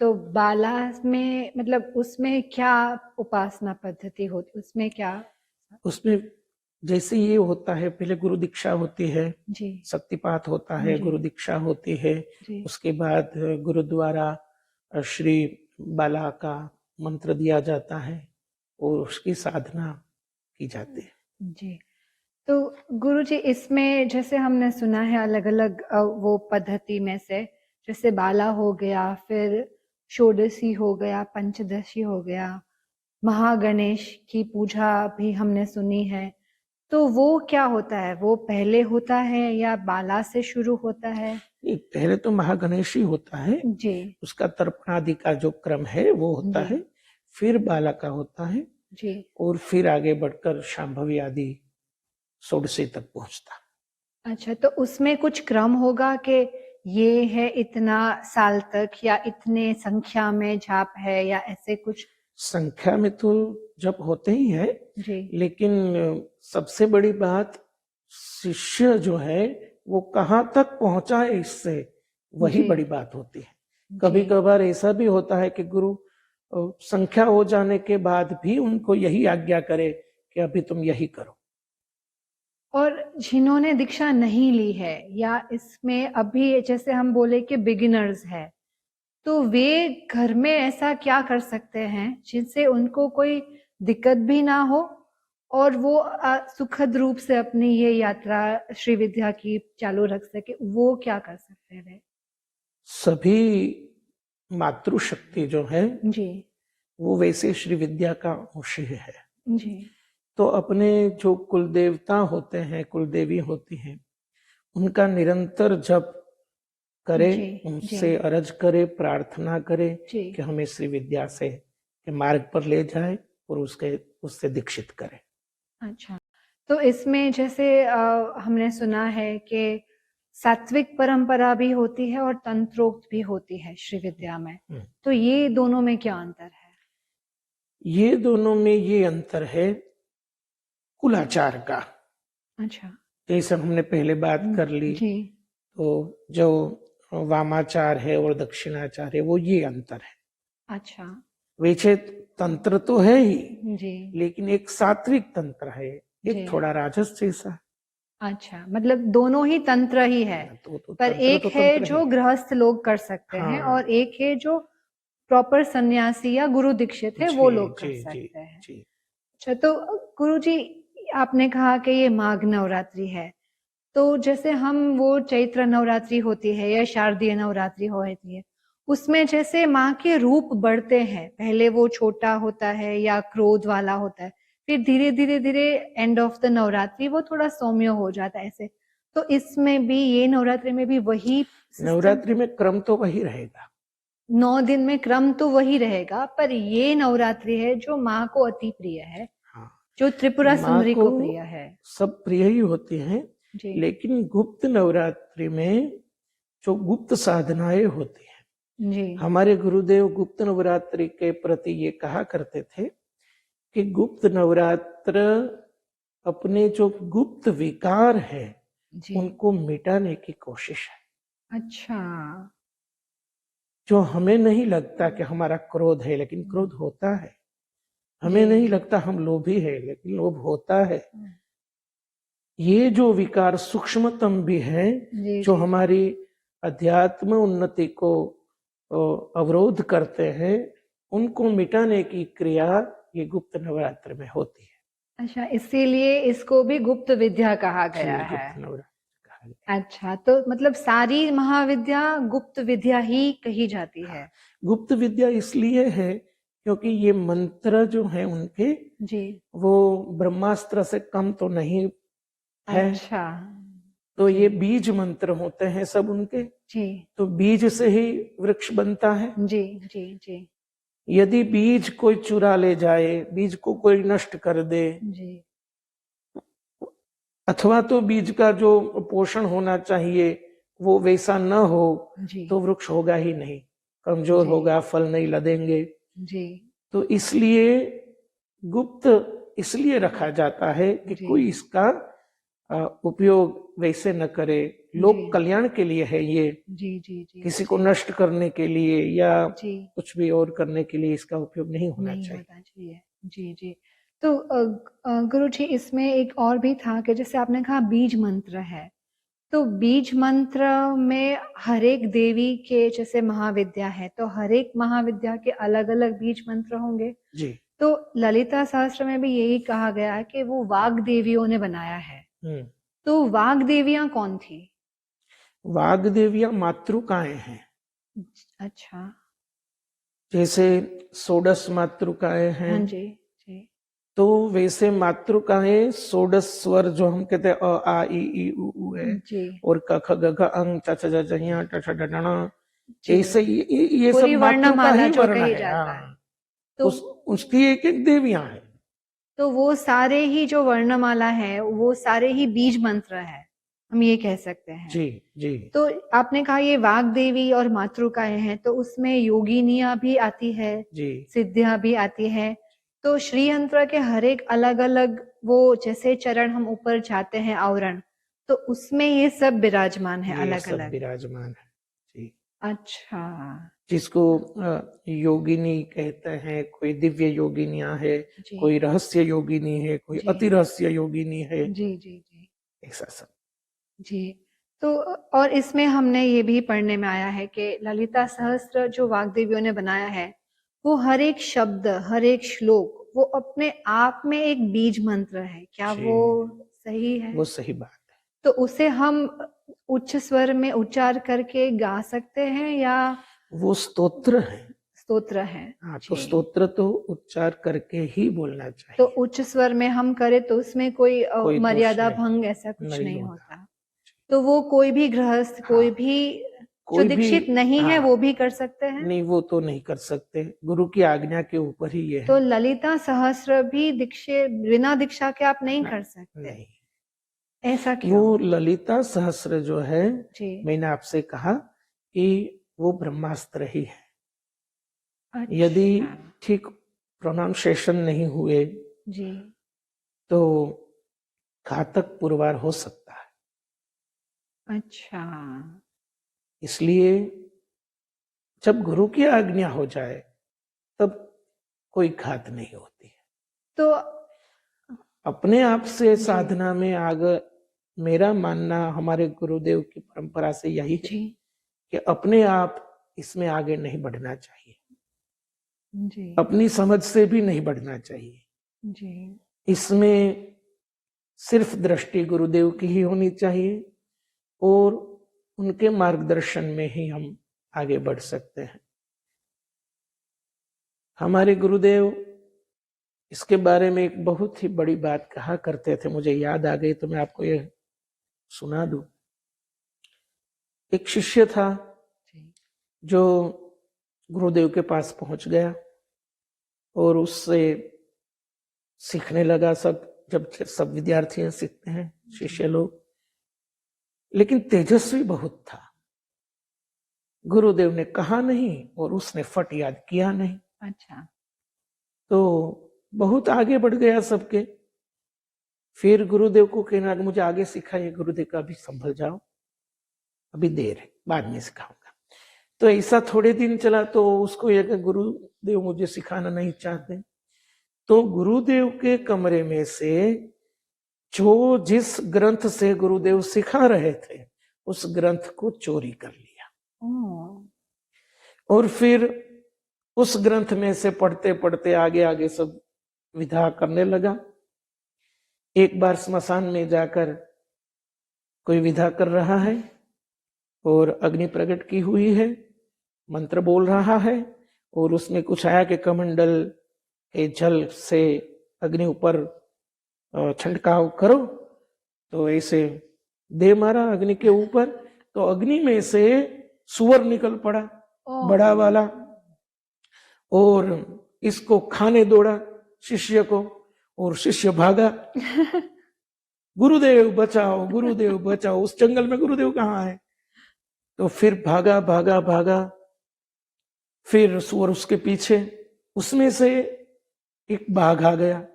तो बाला में मतलब उसमें क्या उपासना पद्धति होती, उसमें क्या? उसमें जैसे ये होता है, पहले गुरु दीक्षा होती है, जी। शक्तिपात होता है, गुरु दीक्षा होती है, उसके बाद गुरु द्वारा श्री बाला का मंत्र दिया जाता है और उसकी साधना की जाती है। जी, तो गुरु जी, इसमें जैसे हमने सुना है अलग अलग वो पद्धति में से, जैसे बाला हो गया, फिर षोडशी हो गया, पंचदशी हो गया, महागणेश की पूजा भी हमने सुनी है, तो वो क्या होता है? वो पहले होता है या बाला से शुरू होता है? पहले तो महागणेश ही होता है जी। उसका तर्पणादि का जो क्रम है वो होता है, फिर बाला का होता है जी। और फिर आगे बढ़कर शांभवी आदि षोडशी तक पहुंचता। अच्छा, तो उसमें कुछ क्रम होगा कि ये है इतना साल तक या इतने संख्या में जाप है या ऐसे कुछ? संख्या में तो जप होते ही है जी, लेकिन सबसे बड़ी बात शिष्य जो है वो कहाँ तक पहुंचा है, इससे वही बड़ी बात होती है। कभी कभार ऐसा भी होता है कि गुरु संख्या हो जाने के बाद भी उनको यही आज्ञा करे कि अभी तुम यही करो। और जिन्होंने दीक्षा नहीं ली है या इसमें अभी जैसे हम बोले कि बिगिनर्स है, तो वे घर में ऐसा क्या कर सकते हैं जिनसे उनको कोई दिक्कत भी ना हो और वो सुखद रूप से अपनी ये यात्रा श्री विद्या की चालू रख सके, वो क्या कर सकते हैं वे? सभी मातृशक्ति जो है जी वो वैसे श्री विद्या का अंश ही है। जी तो अपने जो कुल देवता होते हैं, कुल देवी होती हैं, उनका निरंतर जप करे, जी उनसे अरज करे, प्रार्थना करे जी कि हमें श्री विद्या से के मार्ग पर ले जाए और उससे दीक्षित करे। अच्छा, तो इसमें जैसे हमने सुना है कि सात्विक परंपरा भी होती है और तंत्रोक्त भी होती है श्री विद्या में, तो ये दोनों में क्या अंतर है? ये दोनों में ये अंतर है कुलाचार का। अच्छा जैसे हमने पहले बात कर ली, जी तो जो वामाचार है और दक्षिणाचार है वो ये अंतर है। अच्छा वैसे तंत्र तो है ही, जी लेकिन एक सात्विक तंत्र है, जी। एक थोड़ा राजस जैसा। अच्छा, मतलब दोनों ही तंत्र ही है, तो पर तंत्र एक तो है तंत्र जो ही है। गृहस्थ लोग कर सकते हैं हाँ और एक है जो प्रॉपर सन्यासी या गुरु दीक्षित है वो जी लोग कर जी जी सकते हैं। जी। अच्छा, तो गुरु जी, आपने कहा कि ये माघ नवरात्रि है, तो जैसे हम वो चैत्र नवरात्रि होती है या शारदीय नवरात्रि होती है, उसमें जैसे माँ के रूप बढ़ते हैं, पहले वो छोटा होता है या क्रोध वाला होता है, फिर धीरे धीरे धीरे एंड ऑफ द नवरात्रि वो थोड़ा सौम्य हो जाता है ऐसे, तो इसमें भी ये नवरात्रि में भी वही नवरात्रि में क्रम तो वही रहेगा, 9 दिन में क्रम तो वही रहेगा, पर ये नवरात्रि है जो माँ को अति प्रिय है, हाँ। जो त्रिपुरा माँ सुंदरी को को प्रिय है। सब प्रिय ही होते हैं, जी लेकिन गुप्त नवरात्रि में जो गुप्त साधनाएं होती हैं, जी हमारे गुरुदेव गुप्त नवरात्रि के प्रति ये कहा करते थे कि गुप्त नवरात्र अपने जो गुप्त विकार है जी। उनको मिटाने की कोशिश है। अच्छा जो हमें नहीं लगता कि हमारा क्रोध है, लेकिन क्रोध होता है। हमें जी नहीं लगता हम लोभी है, लेकिन लोभ होता है। जी ये जो विकार सूक्ष्मतम भी है, जी जो हमारी अध्यात्म उन्नति को अवरोध करते हैं, उनको मिटाने की क्रिया ये गुप्त नवरात्र में होती है। अच्छा, इसीलिए इसको भी गुप्त विद्या कहा जी, गया है। गुप्त नवरात्र कहा गया। अच्छा, तो मतलब सारी महाविद्या गुप्त विद्या ही कही जाती है। गुप्त विद्या इसलिए है क्योंकि ये मंत्र जो है उनके, जी वो ब्रह्मास्त्र से कम तो नहीं है। अच्छा तो जी ये बीज मंत्र होते हैं सब उनके, जी तो बीज से ही वृक्ष बनता है। जी जी जी यदि बीज कोई चुरा ले जाए, बीज को कोई नष्ट कर दे, जी अथवा तो बीज का जो पोषण होना चाहिए वो वैसा न हो, जी तो वृक्ष होगा ही नहीं, कमजोर जी होगा, फल नहीं लदेंगे। जी तो इसलिए गुप्त इसलिए रखा जाता है कि जी कोई इसका उपयोग वैसे न करे। जी लोक कल्याण के लिए है ये, जी जी जी किसी को नष्ट करने के लिए या जी कुछ भी और करने के लिए इसका उपयोग नहीं होना नहीं चाहिए। होना चाहिए। जी जी। तो गुरु जी, इसमें एक और भी था कि जैसे आपने कहा बीज मंत्र है, तो बीज मंत्र में हर एक देवी के जैसे महाविद्या है, तो हर एक महाविद्या के अलग अलग बीज मंत्र होंगे। जी। तो ललिता सहस्त्र में भी यही कहा गया है कि वो वाग देवियों ने बनाया है, तो वाग देवियां कौन थी? वाग देवियां मातृकाएं हैं। अच्छा जैसे षोडश मातृकाएं हैं, हाँ जी जी तो वैसे मातृकाएं षोडश स्वर जो हम कहते हैं अ आ इ ई उ ऊ है, जी और क ख ग घ अंग च छ ज झ ञ ट ठ ड ण ण, जी। ऐसे ये सब पूरी मातृका वर्णमाला ही जो वर्ण कही है। जाता है, हाँ, तो उसकी एक एक देवियां हैं। तो वो सारे ही जो वर्णमाला है वो सारे ही बीज मंत्र है, हम ये कह सकते हैं। जी जी तो आपने कहा ये वाग देवी और मातृकाएं हैं, तो उसमें योगिनियां भी आती है, जी सिद्धियां भी आती है, तो श्री यंत्र के हर एक अलग अलग वो जैसे चरण हम ऊपर जाते हैं आवरण, तो उसमें ये सब विराजमान है ये अलग सब अलग। विराजमान है। जी। अच्छा जिसको योगिनी कहते हैं, कोई दिव्य योगिनियां है, जी कोई रहस्य योगिनी है, कोई जी अति रहस्य योगिनी है, जी जी जी ऐसा सब। जी। तो और इसमें हमने ये भी पढ़ने में आया है कि ललिता सहस्त्र जो वाग्देवियों ने बनाया है, वो हर एक शब्द, हर एक श्लोक वो अपने आप में एक बीज मंत्र है, क्या जी। वो सही है? वो सही बात है। तो उसे हम उच्च स्वर में उच्चार करके गा सकते हैं या वो स्तोत्र है। स्तोत्र है? हाँ, तो जी। स्तोत्र तो उच्चार करके ही बोलना तो चाहिए। उच्च स्वर में हम करें तो उसमें कोई कोई दोष मर्यादा नहीं, भंग ऐसा कुछ नहीं नहीं होता। होता। तो वो कोई भी गृहस्थ, कोई हाँ, भी जो कोई भी, दीक्षित नहीं है हाँ, वो भी कर सकते हैं? नहीं वो तो नहीं कर सकते, गुरु की आज्ञा के ऊपर ही ये तो है। ललिता सहस्त्र भी बिना दीक्षा के आप नहीं कर सकते, नहीं, ऐसा क्यों? वो ललिता सहस्त्र जो है, जी। मैंने आपसे कहा कि वो ब्रह्मास्त्र ही है। अच्छा। यदि ठीक प्रोनाउंसिएशन नहीं हुए जी। तो घातक पुरवार हो सकता है। अच्छा। इसलिए जब गुरु की आज्ञा हो जाए तब कोई घात नहीं होती है। तो अपने आप से जी। साधना में आगे, मेरा मानना हमारे गुरुदेव की परंपरा से यही है जी। कि अपने आप इसमें आगे नहीं बढ़ना चाहिए, जी। अपनी समझ से भी नहीं बढ़ना चाहिए। जी। इसमें सिर्फ दृष्टि गुरुदेव की ही होनी चाहिए और उनके मार्गदर्शन में ही हम आगे बढ़ सकते हैं। हमारे गुरुदेव इसके बारे में एक बहुत ही बड़ी बात कहा करते थे, मुझे याद आ गई तो मैं आपको ये सुना दूं। एक शिष्य था जो गुरुदेव के पास पहुंच गया और उससे सीखने लगा। जब सब विद्यार्थी सीखते हैं, शिष्य लोग, लेकिन तेजस्वी बहुत था। गुरुदेव ने कहा नहीं और उसने फट याद किया नहीं। अच्छा। तो बहुत आगे बढ़ गया सबके। फिर गुरुदेव को कहना कि मुझे आगे सिखाइए। गुरुदेव का अभी संभल जाओ, अभी देर है, बाद में सिखाऊंगा। तो ऐसा थोड़े दिन चला तो उसको यह कि गुरुदेव मुझे सिखाना नहीं चाहते। तो गुरुदेव के कमरे में से जो जिस ग्रंथ से गुरुदेव सिखा रहे थे उस ग्रंथ को चोरी कर लिया और फिर उस ग्रंथ में से पढ़ते पढ़ते आगे आगे सब विधा करने लगा। एक बार स्मशान में जाकर कोई विधा कर रहा है और अग्नि प्रकट की हुई है, मंत्र बोल रहा है और उसमें कुछ आया कि कमंडल के जल से अग्नि ऊपर छंटकाव करो। तो ऐसे दे मारा अग्नि के ऊपर, तो अग्नि में से सुअर निकल पड़ा, बड़ा वाला, और इसको खाने दौड़ा शिष्य को और शिष्य भागा। गुरुदेव बचाओ, गुरुदेव बचाओ। उस जंगल में गुरुदेव कहाँ है? तो फिर भागा भागा भागा, फिर सुअर उसके पीछे, उसमें से एक बाघ आ गया।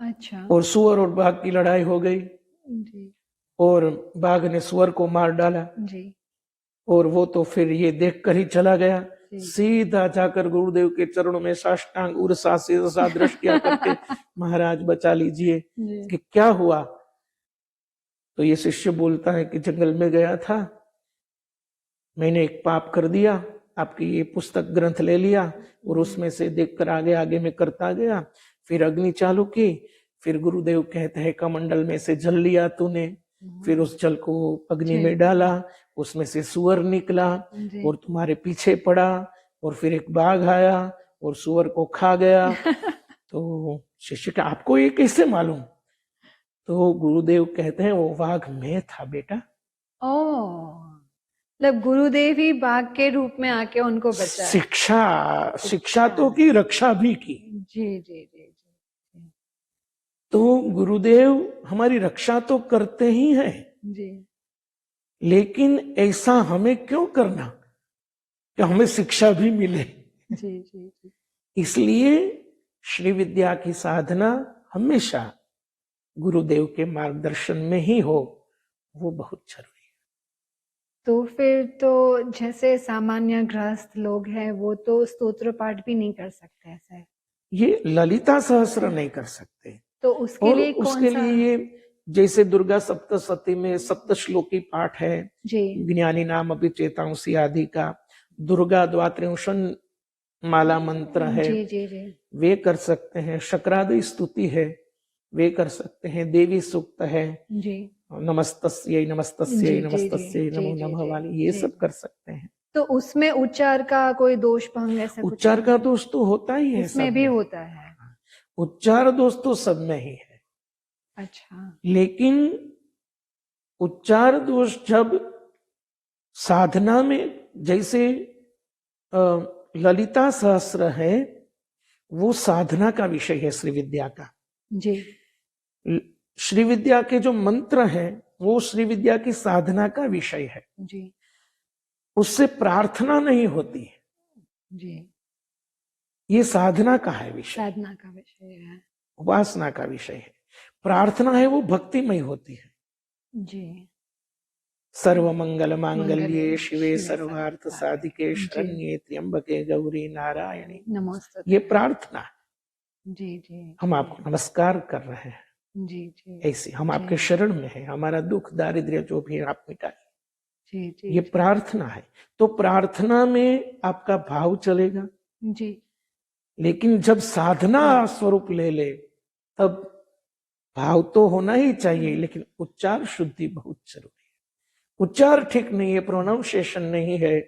अच्छा। और सुअर और बाघ की लड़ाई हो गई जी। और बाघ ने सुअर को मार डाला जी। और वो तो फिर ये देख कर ही चला गया। सीधा जाकर गुरुदेव के चरणों में साष्टांग उर्सा से दृष्टिया करके महाराज बचा लीजिए कि क्या हुआ। तो ये शिष्य बोलता है कि जंगल में गया था, मैंने एक पाप कर दिया, आपकी ये पुस्तक ग्रंथ ले लिया और उसमें से देखकर आगे आगे में करता गया। फिर अग्नि चालू की, फिर गुरुदेव कहते हैं कमंडल में से जल लिया तूने, फिर उस जल को अग्नि में डाला, उसमें से सुअर निकला और तुम्हारे पीछे पड़ा और फिर एक बाघ आया और सुअर को खा गया। तो शिष्य का आपको ये कैसे मालूम? तो गुरुदेव कहते हैं वो बाघ मैं था बेटा। मतलब गुरुदेव ही बाघ के रूप में आके उनको बचाया। शिक्षा तो की, रक्षा भी की। जी जी जी जी। तो गुरुदेव हमारी रक्षा तो करते ही हैं जी, लेकिन ऐसा हमें क्यों करना कि हमें शिक्षा भी मिले? जी जी जी। इसलिए श्री विद्या की साधना हमेशा गुरुदेव के मार्गदर्शन में ही हो, वो बहुत जरूरी है। तो फिर तो जैसे सामान्य गृहस्थ लोग हैं वो तो स्तोत्र पाठ भी नहीं कर सकते ऐसे? ये ललिता सहस्त्र नहीं कर सकते। तो उसके लिए उसके लिए ये जैसे दुर्गा सप्तशती में सप्त श्लोकी पाठ है जी, ज्ञानी नाम अभी चेतांसी आदि का, दुर्गा द्वात्रिंशन माला मंत्र है जी जी जी वे कर सकते हैं, शक्रादि स्तुति है वे कर सकते हैं, देवी सूक्त है, जी नमस्तस्यै नमस्तस्यै जी जी जी नमस्तस्यै जी नमो जी नमः जी वाली ये जी। सब कर सकते हैं। तो उसमें उच्चार का कोई दोष भंग ऐसा कुछ उच्चार नहीं? का दोष तो होता ही है उसमें सब भी में। होता है। उच्चार दोष तो सब में ही है, अच्छा लेकिन उच्चार दोष जब साधना में, जैसे अ, ललिता सहस्त्र है वो साधना का विषय है श्री विद्या का। जी ल- श्री विद्या के जो मंत्र हैं वो श्री विद्या की साधना का विषय है, जी उससे प्रार्थना नहीं होती है, जी। ये साधना का है विषय, साधना का विषय है। उपासना का विषय है। प्रार्थना है वो भक्तिमय होती है। जी सर्व मंगल मांगल्ये मंगले शिवे शिवे सर्वार्थ सर्वार्थ साधिके जी शरण्ये त्र्यंबके गौरी नारायणी, नमोस्तुते। ये प्रार्थना है। जी जी हम आपको नमस्कार कर रहे हैं, जी जी ऐसे हम आपके जी शरण में हैं, हमारा दुख दारिद्र्य जो भी है आप मिटाइए, जी जी ये जी प्रार्थना है। तो प्रार्थना में आपका भाव चलेगा, जी लेकिन जब साधना स्वरूप ले ले तब भाव तो होना ही चाहिए, लेकिन उच्चार शुद्धि बहुत जरूरी है। उच्चार ठीक नहीं है, प्रोनाउंसिएशन नहीं है,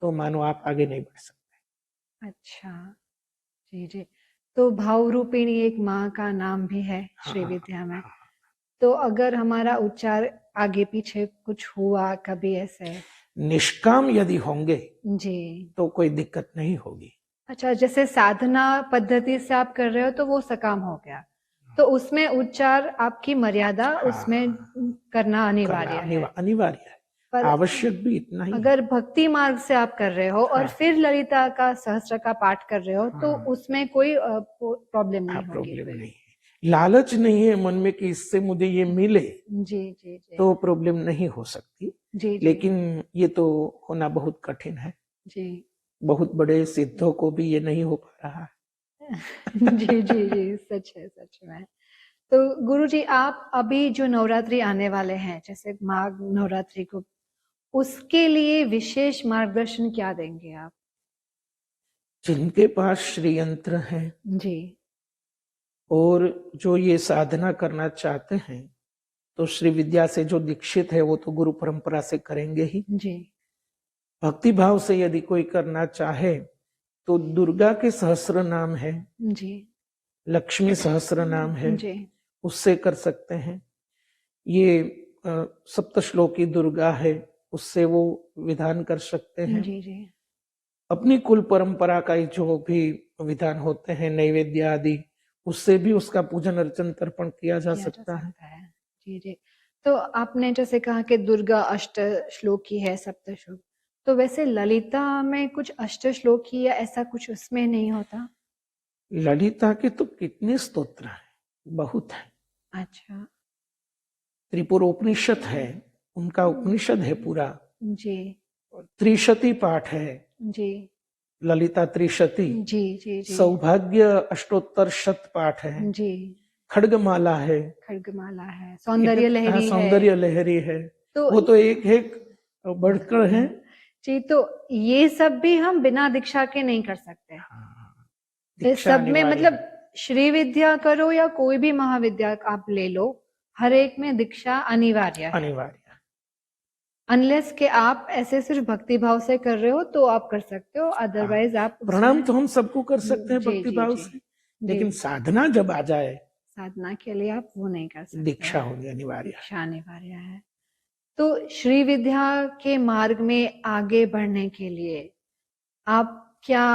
तो मानो आप आगे नहीं बढ़ सकते। अच्छा जी जी। तो भाव रूपिणी एक माँ का नाम भी है श्री हाँ, विद्या में। हाँ। तो अगर हमारा उच्चार आगे पीछे कुछ हुआ कभी ऐसे? निष्काम यदि होंगे जी तो कोई दिक्कत नहीं होगी। अच्छा, जैसे साधना पद्धति से आप कर रहे हो तो वो सकाम हो गया, तो उसमें उच्चार आपकी मर्यादा उसमें करना अनिवार्य है। अनिवार्य है, पर आवश्यक भी इतना ही है। अगर भक्ति मार्ग से आप कर रहे हो और हाँ, फिर ललिता का सहस्त्र का पाठ कर रहे हो तो हाँ, उसमें कोई प्रॉब्लम नहीं होगी प्रॉब्लम फिर? नहीं है। लालच नहीं है मन में कि इससे मुझे ये मिले, जी जी जी तो प्रॉब्लम नहीं हो सकती। जी जी लेकिन ये तो होना बहुत कठिन है, जी बहुत बड़े सिद्धों को भी ये नहीं हो पा रहा है। जी जी जी सच है, सच में। तो गुरुजी, आप अभी जो नवरात्रि आने वाले हैं, जैसे माघ नवरात्रि को, उसके लिए विशेष मार्गदर्शन क्या देंगे आप? जिनके पास श्री यंत्र है जी और जो ये साधना करना चाहते हैं, तो श्री विद्या से जो दीक्षित है वो तो गुरु परंपरा से करेंगे ही। जी भक्ति भाव से यदि कोई करना चाहे तो दुर्गा के सहस्र नाम है, जी लक्ष्मी सहस्र नाम है, जी उससे कर सकते हैं। ये सप्त श्लोकी दुर्गा है, उससे वो विधान कर सकते हैं। जी जी अपनी कुल परंपरा का जो भी विधान होते हैं नैवेद्य आदि, उससे भी उसका पूजन अर्चन तर्पण किया जा सकता है। जी जी। तो आपने जैसे कहा कि दुर्गा अष्ट श्लोकी है, सप्त श्लोक, तो वैसे ललिता में कुछ अष्ट श्लोकी या ऐसा कुछ उसमें नहीं होता? ललिता के तो कितने स्तोत्र हैं, बहुत है। अच्छा त्रिपुरोपनिषद है, उनका उपनिषद है पूरा। जी त्रिशती पाठ है, जी ललिता त्रिशती। जी जी जी सौभाग्य अष्टोत्तर शत पाठ है, जी। खड्गमाला है, खड्गमाला है, सौंदर्य लहरी है। सौंदर्य लहरी है, तो वो तो एक एक बढ़कर है। जी, तो ये सब भी हम बिना दीक्षा के नहीं कर सकते। इस दीक्षा सब में अनिवार्य मतलब है। श्री विद्या करो या कोई भी महाविद्या आप ले लो, हर एक में दीक्षा अनिवार्य है। अनिवार्य। अनलेस कि आप ऐसे सिर्फ भक्ति भाव से कर रहे हो तो आप कर सकते हो, अदरवाइज आप प्रणाम तो हम सबको कर सकते हैं जी भक्ति जी भाव जी से, जी। लेकिन साधना जब आ जाए साधना के लिए आप वो नहीं कर सकते। दीक्षा होनी अनिवार्य है। दीक्षा अनिवार्य है। तो श्री विद्या के मार्ग में आगे बढ़ने के लिए आप क्या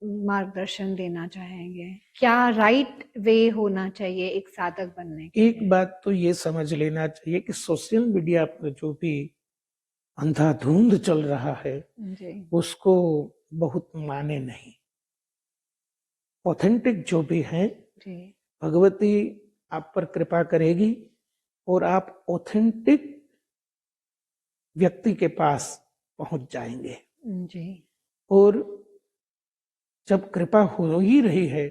मार्गदर्शन देना चाहेंगे? क्या राइट वे होना चाहिए एक साधक बनने के एक लिए? बात तो ये समझ लेना चाहिए कि सोशल मीडिया पर जो भी अंधाधुंध चल रहा है जी उसको बहुत माने नहीं। ऑथेंटिक जो भी है, जी भगवती आप पर कृपा करेगी और आप ऑथेंटिक व्यक्ति के पास पहुंच जाएंगे। जी और जब कृपा हो ही रही है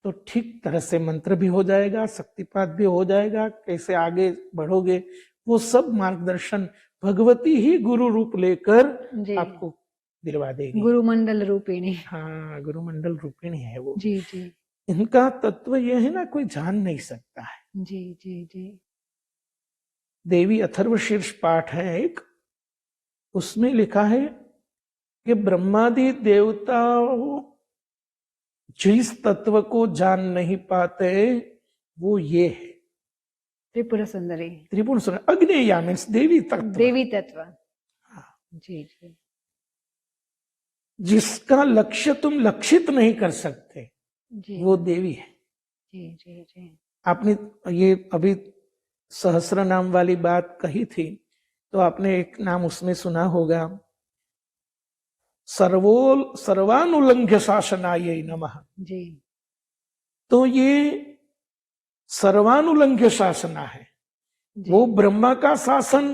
तो ठीक तरह से मंत्र भी हो जाएगा, शक्तिपात भी हो जाएगा, कैसे आगे बढ़ोगे वो सब मार्गदर्शन भगवती ही गुरु रूप लेकर जी आपको दिलवा देगी। गुरुमंडल रूपिणी। हाँ, गुरुमंडल रूपिणी है वो। जी जी इनका तत्व यह है ना, कोई जान नहीं सकता है। जी जी जी देवी अथर्वशीर्ष पाठ है एक, उसमें लिखा है कि ब्रह्मादि देवताओं जिस तत्व को जान नहीं पाते वो ये है त्रिपुर सुंदरी। त्रिपुर सुंदरी, अग्नेया मीन्स देवी तत्व। देवी तत्व। हाँ। जी जी जिसका लक्ष्य तुम लक्षित नहीं कर सकते जी वो देवी है। जी जी जी आपने ये अभी सहस्र नाम वाली बात कही थी, तो आपने एक नाम उसमें सुना होगा, सर्वानुलंघ्य शासनाय नमः। जी। तो ये सर्वानुलंघ्य शासना है। जी। वो ब्रह्मा का शासन,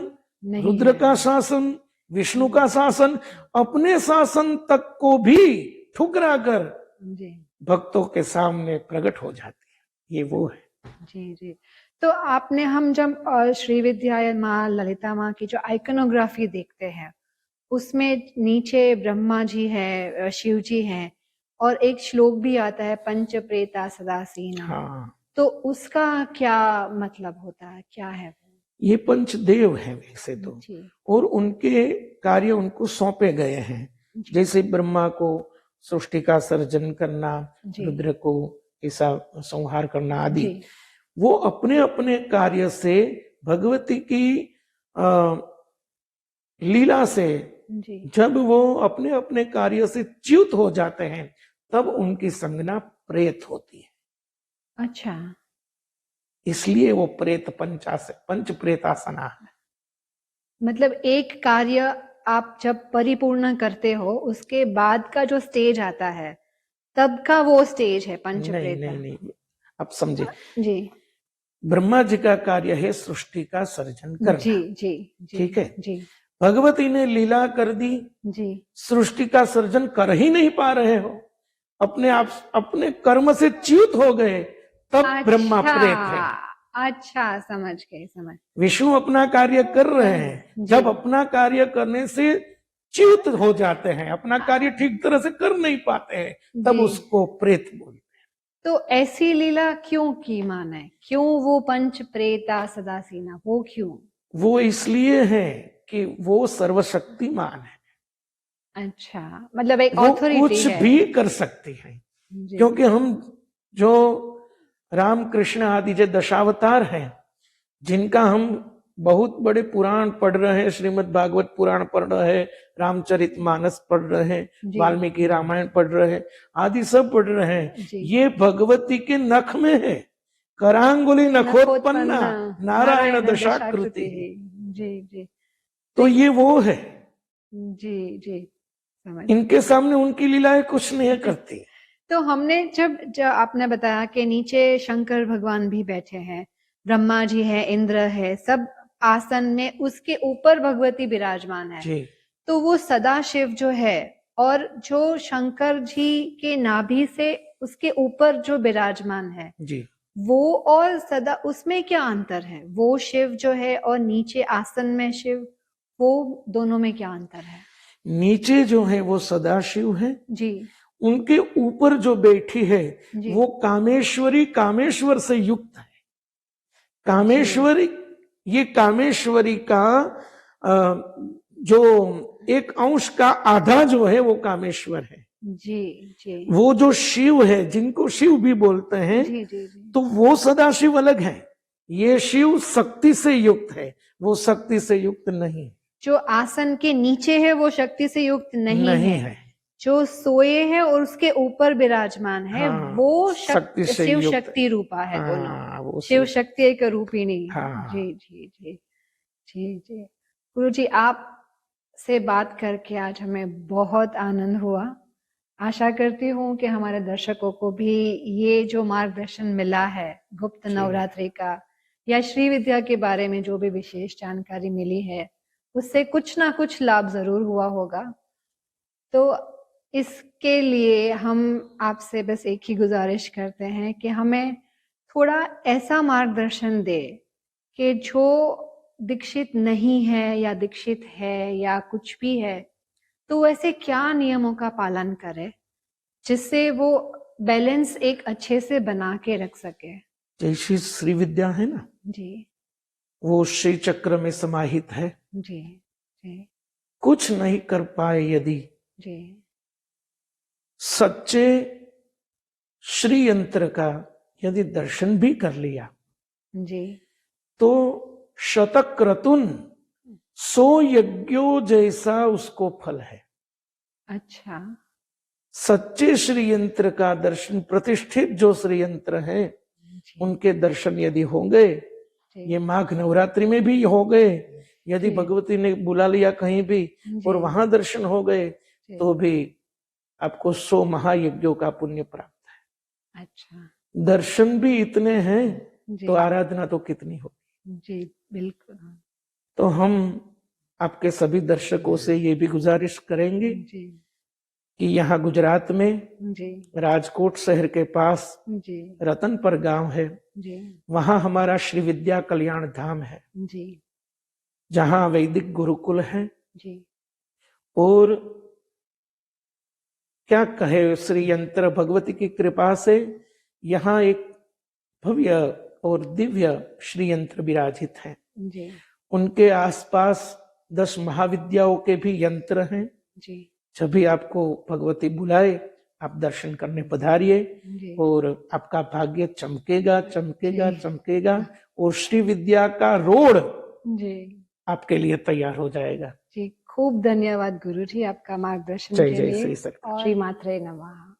नहीं रुद्र है। का शासन, विष्णु का शासन, अपने शासन तक को भी ठुकरा कर जी भक्तों के सामने प्रकट हो जाती है। ये वो है। जी जी। तो आपने, हम जब श्री विद्या माँ ललिता माँ की जो आइकनोग्राफी देखते हैं, उसमें नीचे ब्रह्मा जी है, शिव जी हैं, और एक श्लोक भी आता है, पंच प्रेता सदासीना। हाँ, तो उसका क्या मतलब होता है, क्या है वो? ये पंचदेव हैं वैसे तो, जी और उनके कार्य उनको सौंपे गए हैं। जी जैसे ब्रह्मा को सृष्टि का सर्जन करना, जी रुद्र को ऐसा संहार करना आदि, जी वो अपने अपने कार्य से भगवती की लीला से जी। जब वो अपने अपने कार्य से च्युत हो जाते हैं, तब उनकी संज्ञा प्रेत होती है। अच्छा। इसलिए वो प्रेत पंच प्रेतासना है। मतलब एक कार्य आप जब परिपूर्ण करते हो, उसके बाद का जो स्टेज आता है, तब का वो स्टेज है पंच नहीं प्रेता। नहीं नहीं, आप समझे। जी ब्रह्मा जी का कार्य है सृष्टि का सर्जन करना। जी जी जी ठीक है। जी भगवती ने लीला कर दी, जी। सृष्टि का सर्जन कर ही नहीं पा रहे हो, अपने आप अपने कर्म से च्युत हो गए, तब ब्रह्मा प्रेत है। अच्छा, समझ गए, समझ। विष्णु अपना कार्य कर रहे हैं, जब अपना कार्य करने से च्युत हो जाते हैं, अपना कार्य ठीक तरह से कर नहीं पाते हैं, तब जी। उसको प्रेत बोलते हैं। तो ऐसी लीला क्यों की माना है? क्यों वो पंच प्रेता सदासीना, वो क्यों? वो इसलिए है कि वो सर्वशक्तिमान है। अच्छा, मतलब एक वो ऑथोरिटी कुछ है। भी कर सकती है। जी क्योंकि हम जो राम कृष्ण आदि जो दशावतार हैं, जिनका हम बहुत बड़े पुराण पढ़ रहे हैं, श्रीमद् भागवत पुराण पढ़ रहे हैं, रामचरितमानस पढ़ रहे हैं, जी वाल्मीकि रामायण पढ़ रहे हैं, आदि सब पढ़ रहे हैं, जी। ये भगवती के नख में है। करांगुली नखोत्पन्ना नारायण दशाकृति। जी जी। तो ये वो है। जी जी, समझ। इनके सामने उनकी लीलाएं कुछ नहीं करती। तो हमने जब आपने बताया कि नीचे शंकर भगवान भी बैठे हैं, ब्रह्मा जी है, इंद्र है, सब आसन में, उसके ऊपर भगवती विराजमान है। जी तो वो सदाशिव जो है, और जो शंकर जी के नाभि से उसके ऊपर जो विराजमान है, जी, वो और सदा, उसमें क्या अंतर है? वो शिव जो है और नीचे आसन में शिव, वो दोनों में क्या अंतर है? नीचे जो है वो सदाशिव है, जी उनके ऊपर जो बैठी है जी वो कामेश्वरी, कामेश्वर से युक्त है। कामेश्वरी, ये कामेश्वरी का जो एक अंश का आधा जो है वो कामेश्वर है। जी जी वो जो शिव है, जिनको शिव भी बोलते हैं, जी जी जी। तो वो सदाशिव अलग है। ये शिव शक्ति से युक्त है, वो शक्ति से युक्त नहीं। जो आसन के नीचे है वो शक्ति से युक्त नहीं है। जो सोए है और उसके ऊपर विराजमान है, हाँ, वो शक्ति से शिव युक्त। शक्ति रूपा है। हाँ, दोनों वो शिव शक्ति एक रूपिणी। हाँ। जी जी जी जी जी। गुरु जी, आप से बात करके आज हमें बहुत आनंद हुआ। आशा करती हूँ कि हमारे दर्शकों को भी ये जो मार्गदर्शन मिला है गुप्त नवरात्रि का, या श्री विद्या के बारे में जो भी विशेष जानकारी मिली है, उससे कुछ ना कुछ लाभ जरूर हुआ होगा। तो इसके लिए हम आपसे बस एक ही गुजारिश करते हैं कि हमें थोड़ा ऐसा मार्गदर्शन दे कि जो दीक्षित नहीं है या दीक्षित है या कुछ भी है, तो ऐसे क्या नियमों का पालन करें जिससे वो बैलेंस एक अच्छे से बना के रख सके? जैसी श्री विद्या है ना, जी वो श्री चक्र में समाहित है। जी जी कुछ नहीं कर पाए यदि जी सच्चे श्री यंत्र का यदि दर्शन भी कर लिया जी तो शतक्रतुन 100 यज्ञों जैसा उसको फल है। अच्छा सच्चे श्री यंत्र का दर्शन, प्रतिष्ठित जो श्री यंत्र है जी उनके दर्शन यदि होंगे, जी ये माघ नवरात्रि में भी हो गए, यदि जी भगवती ने बुला लिया कहीं भी और जी वहां दर्शन हो गए जी तो भी आपको 100 महायज्ञों का पुण्य प्राप्त है। अच्छा दर्शन भी इतने हैं जी तो आराधना तो कितनी हो। जी बिल्कुल तो हम आपके सभी दर्शकों से ये भी गुजारिश करेंगे जी कि यहाँ गुजरात में जी राजकोट शहर के पास जी रतनपर गांव है, जी वहां हमारा श्री विद्या कल्याण धाम है, जी जहां वैदिक गुरुकुल है। जी और क्या कहे, श्री यंत्र भगवती की कृपा से यहाँ एक भव्य और दिव्य श्री यंत्र विराजित है। जी उनके आसपास 10 महाविद्याओं के भी यंत्र हैं। जी जब भी आपको भगवती बुलाए आप दर्शन करने पधारिए जी और आपका भाग्य चमकेगा चमकेगा जी चमकेगा और श्री विद्या का रोड जी आपके लिए तैयार हो जाएगा। जी खूब धन्यवाद गुरु जी आपका मार्गदर्शन जय के जय लिए। श्री सतगुरु। श्री मात्रे नमः।